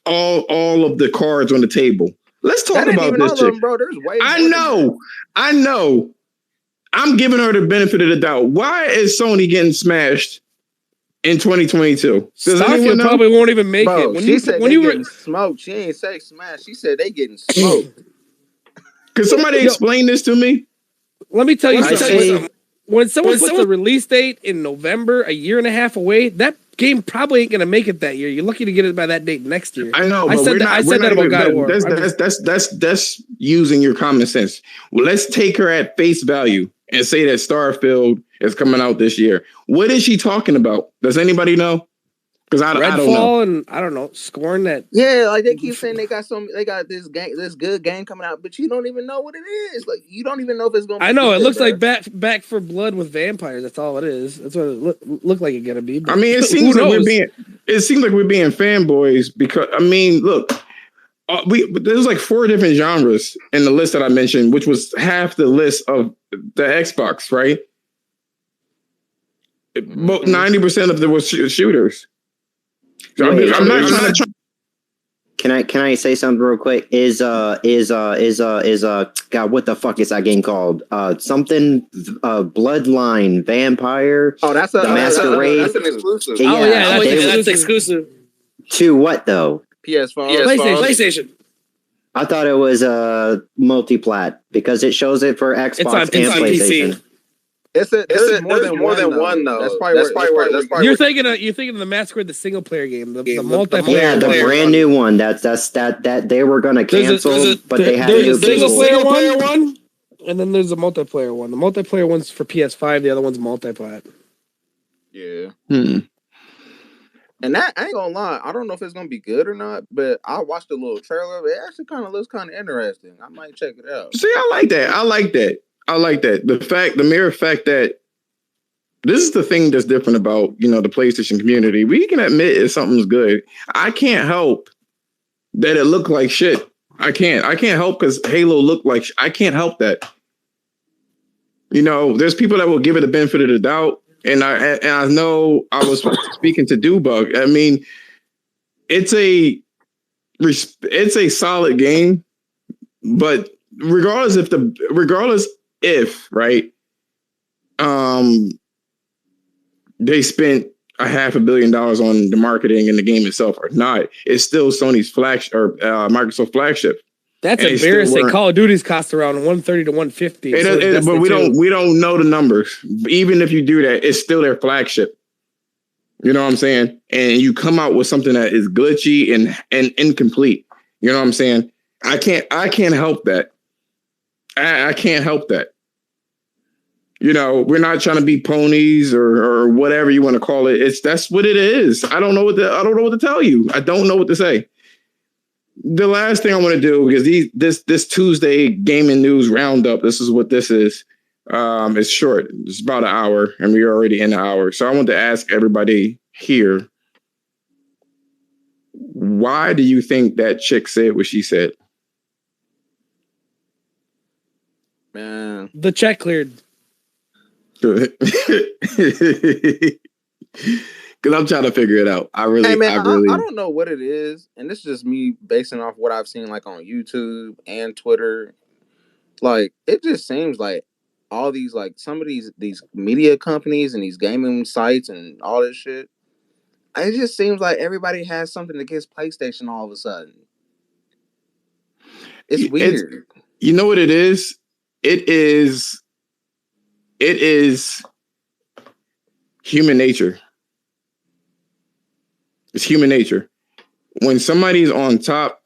all of the cards on the table. Let's talk about this chick. Bro, there's way I know. I'm giving her the benefit of the doubt. Why is Sony getting smashed in 2022? Stalker probably won't even make it. When she said they getting smoked, she ain't say smashed. She said they getting smoked. Could somebody explain this to me? Let me tell you something. When someone puts a release date in November, a year and a half away, that game probably ain't gonna make it that year. You're lucky to get it by that date next year. I know. I said that about God of War. That's using your common sense. Well, let's take her at face value and say that Starfield is coming out this year. What is she talking about? Does anybody know? Because I don't know. And I don't know, Scorn that. Yeah, like they keep saying they got this good game coming out, but you don't even know what it is. Like you don't even know if it's gonna be. I know good, it looks bro. like Back for Blood with vampires. That's all it is. That's what it looked like it's gonna be. I mean, it seems like we're being fanboys because I mean, look, there's like 4 different genres in the list that I mentioned, which was half the list of the Xbox, right? 90% of them was shooters. So I'm not trying to. Can I say something real quick? Is God, what the fuck is that game called? Something Bloodline Vampire. Oh, that's the Masquerade. That's an exclusive. That's exclusive. To what though? PS5. PlayStation. I thought it was multi-plat because it shows it for Xbox and PlayStation. PC. There's more than one though. That's probably where you're thinking of the Masquerade, the single player game, the multiplayer. Yeah, the brand new one. That they were gonna cancel, but they had a new single player one, and then there's a multiplayer one. The multiplayer one's for PS5. The other one's multiplat. Yeah. And that, I ain't gonna lie, I don't know if it's gonna be good or not, but I watched a little trailer of it. It actually kind of looks kind of interesting. I might check it out. See, I like that. The mere fact that this is the thing that's different about, the PlayStation community. We can admit if something's good. I can't help that it looked like shit. I can't help because Halo looked like I can't help that. There's people that will give it the benefit of the doubt. And I know I was speaking to Dubug. I mean, it's a solid game, but regardless if right, they spent $500 million on the marketing and the game itself or not, it's still Sony's flagship or Microsoft flagship. That's embarrassing. Call of Duty's cost around 130 to 150. But we don't know the numbers. Even if you do that, it's still their flagship. You know what I'm saying? And you come out with something that is glitchy and incomplete. You know what I'm saying? I can't help that. I can't help that. We're not trying to be ponies or whatever you want to call it. That's what it is. I don't know what to tell you. I don't know what to say. The last thing I want to do, because this Tuesday gaming news roundup, this is what this is. It's short. It's about an hour, and we're already in an hour. So I want to ask everybody here, why do you think that chick said what she said? Man, the check cleared. Because I'm trying to figure it out. I don't know what it is, and this is just me basing off what I've seen like on YouTube and Twitter. Like, it just seems like all these, like, some of these media companies and these gaming sites and all this shit, it just seems like everybody has something against PlayStation all of a sudden. It's weird. You know what it is? It is human nature. It's human nature. When somebody's on top,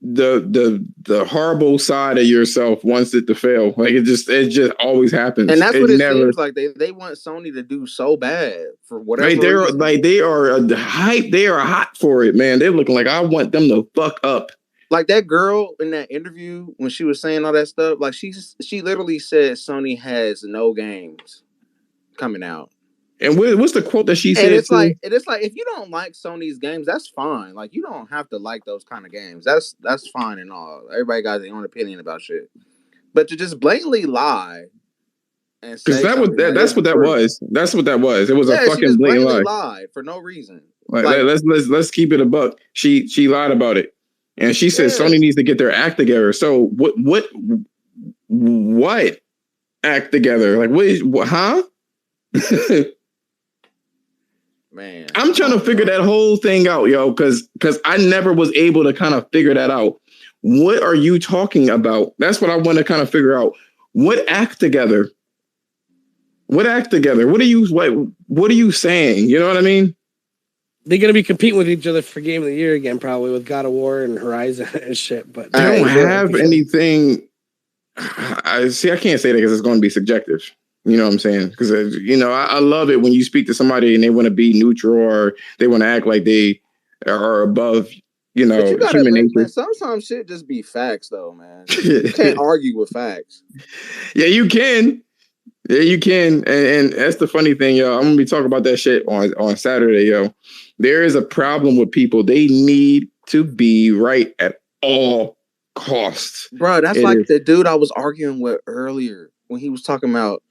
the horrible side of yourself wants it to fail. Like it just always happens. And that's what it seems like. They want Sony to do so bad for whatever. They are hype. They are hot for it, man. They're looking like I want them to fuck up. Like that girl in that interview when she was saying all that stuff. Like she literally said Sony has no games coming out. And what's the quote that she said? And it's like if you don't like Sony's games, that's fine. Like you don't have to like those kind of games. That's fine and all. Everybody got their own opinion about shit. But to just blatantly lie and say that's what that was. That's what that was. It was a fucking blatant lie for no reason. Like, let's keep it a buck. She lied about it, and she said Sony needs to get their act together. So what act together? Like what? Huh? Man, I'm trying to figure that whole thing out, yo, because I never was able to kind of figure that out. What are you talking about? That's what I want to kind of figure out. What act together? What act together? What are you saying? You know what I mean? They're gonna be competing with each other for Game of the Year again, probably with God of War and Horizon and shit. But they don't have anything. I can't say that because it's going to be subjective. You know what I'm saying? Because I love it when you speak to somebody and they want to be neutral or they want to act like they are above, but you gotta, human nature. Man, sometimes shit just be facts, though, man. You can't argue with facts. Yeah, you can. Yeah, you can. And that's the funny thing, yo. I'm gonna be talking about that shit on Saturday, yo. There is a problem with people. They need to be right at all costs. Bro, that's the dude I was arguing with earlier when he was talking about.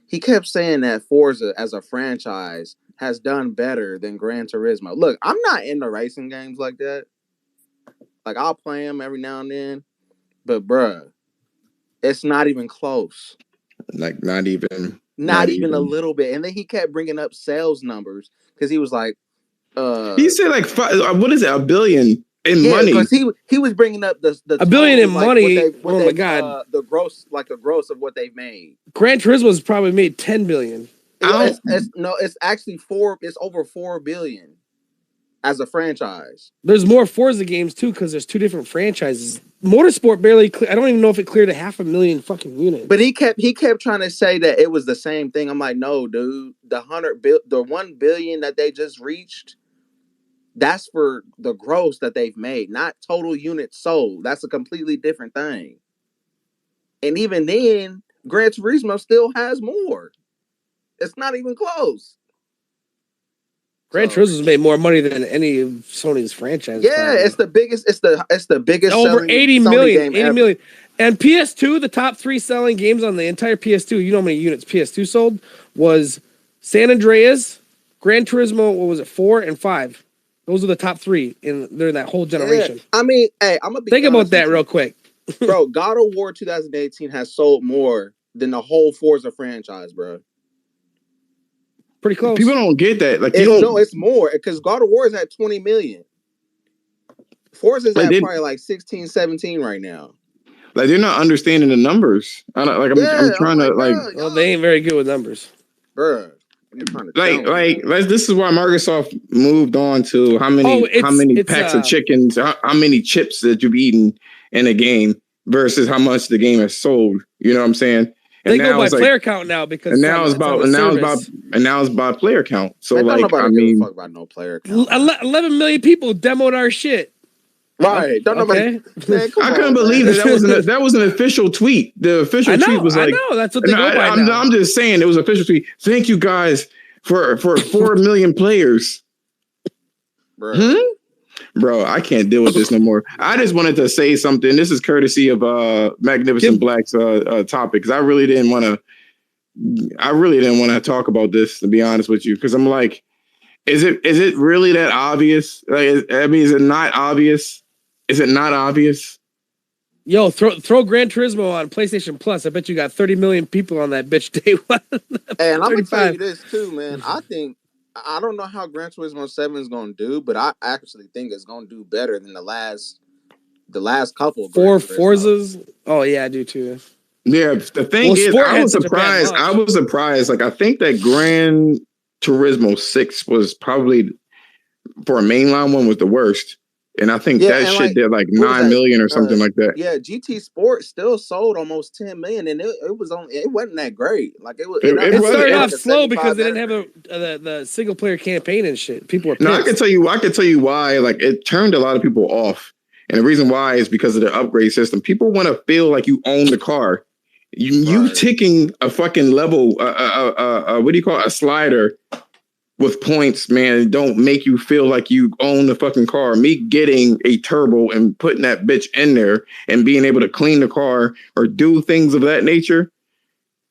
He kept saying that Forza as a franchise has done better than Gran Turismo. Look, I'm not into racing games like that. Like, I'll play them every now and then. But, bruh, it's not even close. Like, not even a little bit. And then he kept bringing up sales numbers because he was like... he said, like, what is it, $1 billion in money? Because he was bringing up the $1 billion in money. Oh my god, the gross of what they've made. Gran Turismo's probably made $10 billion. It's actually it's over $4 billion as a franchise. There's more Forza games too because there's two different franchises. Motorsport barely. I don't even know if it cleared 500,000 fucking units. But he kept trying to say that it was the same thing. I'm like, no, dude. The $1 billion that they just reached. That's for the gross that they've made, not total units sold. That's a completely different thing. And even then, Gran Turismo still has more. It's not even close. Gran Turismo's made more money than any of Sony's franchises. Yeah, probably. It's the biggest. It's the biggest. Over 80 million. 80 million. And PS2, the top 3 selling games on the entire PS2. You know how many units PS2 sold? Was San Andreas, Gran Turismo. What was it? 4 and 5. Those are the top 3 during that whole generation. Yeah. I mean, hey, I'm gonna think about that real quick, bro. God of War 2018 has sold more than the whole Forza franchise, bro. Pretty close. People don't get that. Like, no, it's more because God of War is at 20 million. Forza's at probably like 16, 17 right now. Like, they're not understanding the numbers. I'm trying to like. Well, they ain't very good with numbers, bro. This is why Microsoft moved on to how many packs of chickens, how many chips that you've eaten in a game versus how much the game has sold. You know what I'm saying? And they go by player count now because now it's about player count. So fuck about no player count. 11 million people demoed our shit. Right. Don't nobody. Man, I couldn't believe that was an official tweet. The official tweet was like, I know that's what they go by now. I'm just saying it was an official tweet. Thank you guys for 4 million players. Bro, I can't deal with this no more. I just wanted to say something. This is courtesy of Magnificent Black's topic because I really didn't want to talk about this, to be honest with you, because I'm like, is it really that obvious? Like, I mean, is it not obvious? Is it not obvious? Yo, throw Gran Turismo on PlayStation Plus. I bet you got 30 million people on that bitch day one. And I'm gonna tell you this too, man. I don't know how Gran Turismo 7 is gonna do, but I actually think it's gonna do better than the last couple. 4 Forzas. Oh yeah, I do too. Yeah, the thing is, I was surprised. Like, I think that Gran Turismo 6 was probably, for a mainline one, was the worst. And I think that shit did like 9 million or something like that. Yeah, GT Sport still sold almost 10 million, and it wasn't that great. Like it started off slow because they didn't have the single player campaign and shit. People were pissed. No, I can tell you why. Like, it turned a lot of people off, and the reason why is because of the upgrade system. People want to feel like you own the car. You ticking a fucking level, what do you call it? A slider with points, man, don't make you feel like you own the fucking car. Me getting a turbo and putting that bitch in there and being able to clean the car or do things of that nature,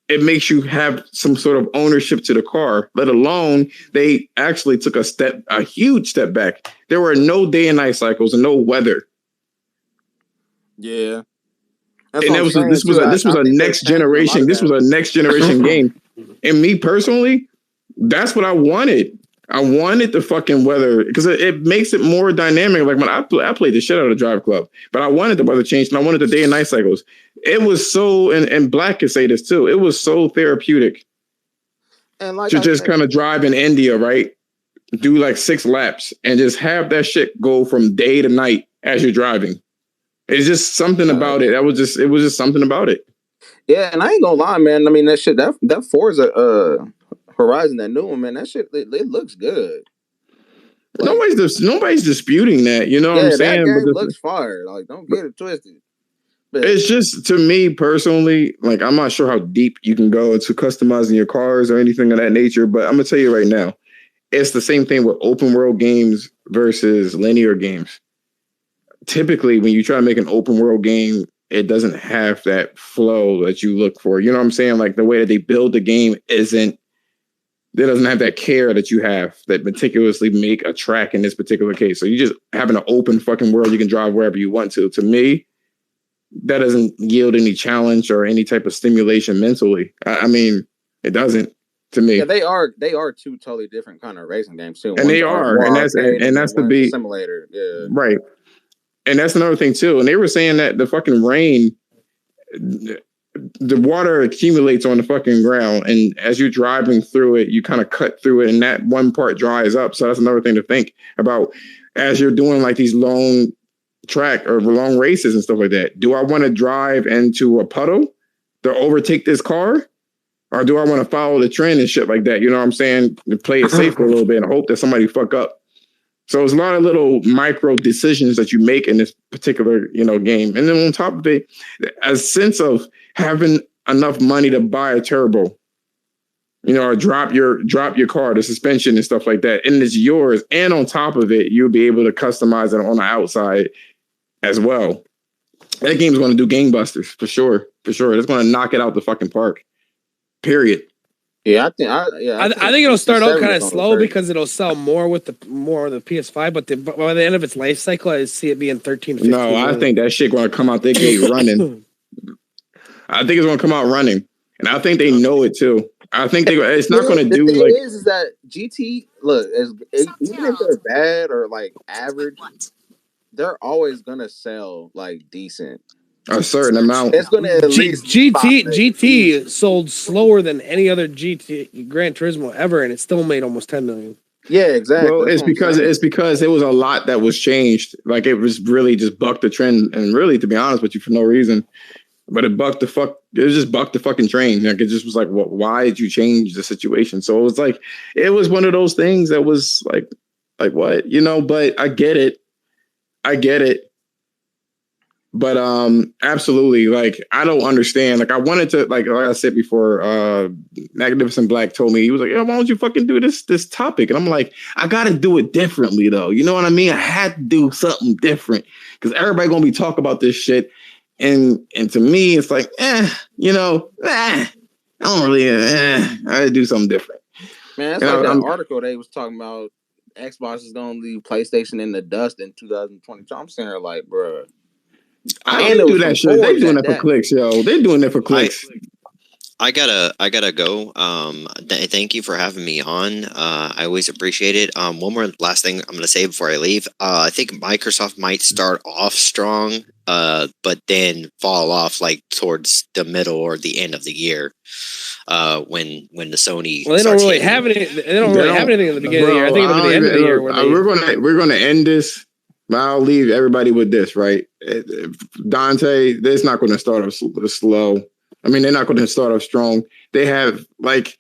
it makes you have some sort of ownership to the car, let alone they actually took a huge step back. There were no day and night cycles and no weather. Yeah. And this was a next generation. This was a next generation game. And me personally, that's what I wanted. I wanted the fucking weather because it makes it more dynamic. Like, when I played the shit out of Drive Club, but I wanted the weather change and I wanted the day and night cycles. It was so, and Black could say this too, it was so therapeutic and like to just kind of drive in India, right? Do like 6 laps and just have that shit go from day to night as you're driving. It's just something about it. It was just something about it. Yeah, and I ain't gonna lie, man. I mean, that Forza Horizon, that new one, man, that shit, it looks good. Like, nobody's disputing that. You know what I'm saying? That game looks fire. Like, don't get it twisted. But it's just, to me personally, like, I'm not sure how deep you can go into customizing your cars or anything of that nature. But I'm gonna tell you right now, it's the same thing with open world games versus linear games. Typically, when you try to make an open world game, it doesn't have that flow that you look for. You know what I'm saying? Like, the way that they build the game doesn't have that care that you have that meticulously make a track in this particular case. So you just having an open fucking world, you can drive wherever you want to. To me, that doesn't yield any challenge or any type of stimulation mentally. I mean, it doesn't to me. Yeah, they are two totally different kind of racing games too. And they are, and that's the beat simulator. Yeah, right. And that's another thing too. And they were saying that the fucking rain, the water accumulates on the fucking ground, and as you're driving through it, you kind of cut through it, and that one part dries up. So that's another thing to think about as you're doing like these long track or long races and stuff like that. Do I want to drive into a puddle to overtake this car, or do I want to follow the trend and shit like that? You know what I'm saying? To play it safe for a little bit and hope that somebody fuck up. So it's a lot of little micro decisions that you make in this particular, game. And then on top of it, a sense of having enough money to buy a turbo, or drop your car, the suspension and stuff like that. And it's yours. And on top of it, you'll be able to customize it on the outside as well. That game's going to do gangbusters for sure. For sure. It's going to knock it out the fucking park. Period. Yeah, I think it'll start out kind of slow because it'll sell more with the PS5, but by the end of its life cycle, I see it being 13 to 15 No, I think that shit going to come out the gate running. I think it's going to come out running, and I think they know it too. I think it's not going to do the like. Thing is that GT, look, even if they're bad or like average, they're always gonna sell like decent. A certain amount. It's going to at least GT sold slower than any other GT Gran Turismo ever, and it still made almost 10 million. Yeah, exactly. Well, it's because there was a lot that was changed. Like, it was really just bucked the trend, and really, to be honest with you, for no reason. But it just bucked the fucking train. Like, it just was like, why did you change the situation? So it was one of those things that was like what, but I get it. But absolutely, like, I don't understand. Like, I wanted to, like I said before, Magnificent Black told me, he was like, "Yeah, why don't you fucking do this topic?" And I'm like, I gotta do it differently though. You know what I mean? I had to do something different because everybody gonna be talking about this shit. And to me, it's like, I don't really, I gotta do something different. Man, that's like that article they was talking about. Xbox is gonna leave PlayStation in the dust in 2022. I'm saying, like, bro. I didn't do that shit. They're doing it for clicks, yo. They're doing it for clicks. I gotta go. Thank you for having me on. I always appreciate it. One more last thing I'm gonna say before I leave. I think Microsoft might start off strong, but then fall off like towards the middle or the end of the year. When the Sony. Well, they don't really have anything. They don't really have anything at the beginning of the year. I think it'll be the end of the year. We're gonna end this. But I'll leave everybody with this, right? Dante, they're not going to start off slow. I mean, they're not going to start off strong. They have, like...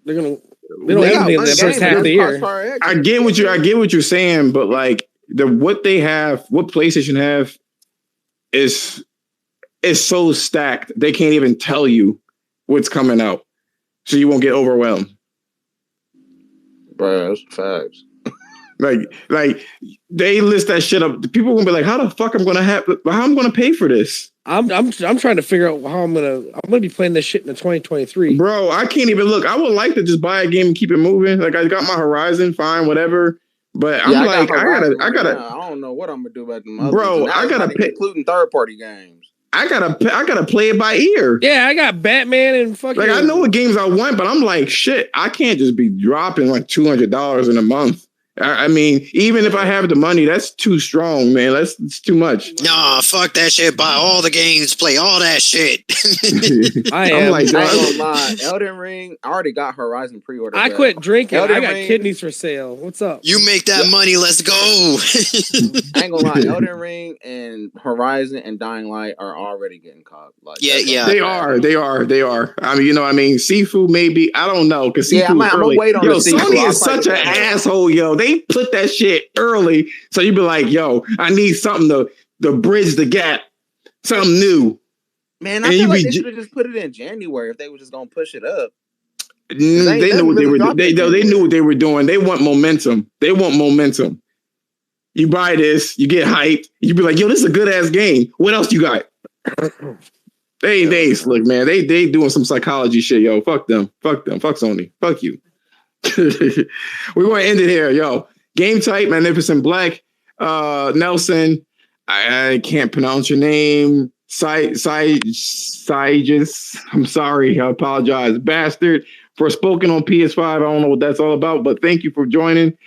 They don't have anything in the first half of the year. I get what you're saying, but, like, what PlayStation have is so stacked, they can't even tell you what's coming out. So you won't get overwhelmed. Bro, that's facts. Like they list that shit up. People are gonna be like, "How the fuck how I'm gonna pay for this?" I'm trying to figure out how I'm gonna be playing this shit in 2023. Bro, I can't even look. I would like to just buy a game and keep it moving. Like, I got my Horizon, fine, whatever. But I gotta. I don't know what I'm gonna do about them. Bro, I gotta pay, including third-party games. I gotta play it by ear. Yeah, I got Batman and fucking. Like, I know what games I want, but I'm like, shit, I can't just be dropping like $200 in a month I mean, even if I have the money, that's too strong, man. It's too much. Nah, fuck that shit. Buy all the games, play all that shit. I'm like, I ain't gonna lie. Elden Ring, I already got Horizon pre-order. I quit drinking. I got kidneys for sale. What's up? You make that money, let's go. I ain't gonna lie. Elden Ring and Horizon and Dying Light are already getting caught. Like, yeah. They are. I mean, Sifu maybe. I don't know because Sifu I'm gonna wait on yo, the Sifu. Sony is such an asshole, yo. They put that shit early, so you be like, yo, I need something to bridge the gap, something new. Man, I feel like they should have just put it in January if they were just gonna push it up. They knew what they were doing. They knew what they were doing. They want momentum. You buy this, you get hyped. You be like, yo, this is a good ass game. What else you got? They ain't slick, man. They doing some psychology shit, yo. Fuck them. Fuck Sony. Fuck you. We're going to end it here, yo. Game Type, Magnificent Black, Nelson. I can't pronounce your name. Sigis. I'm sorry. I apologize. Bastard. For Spoken on PS5. I don't know what that's all about, but thank you for joining.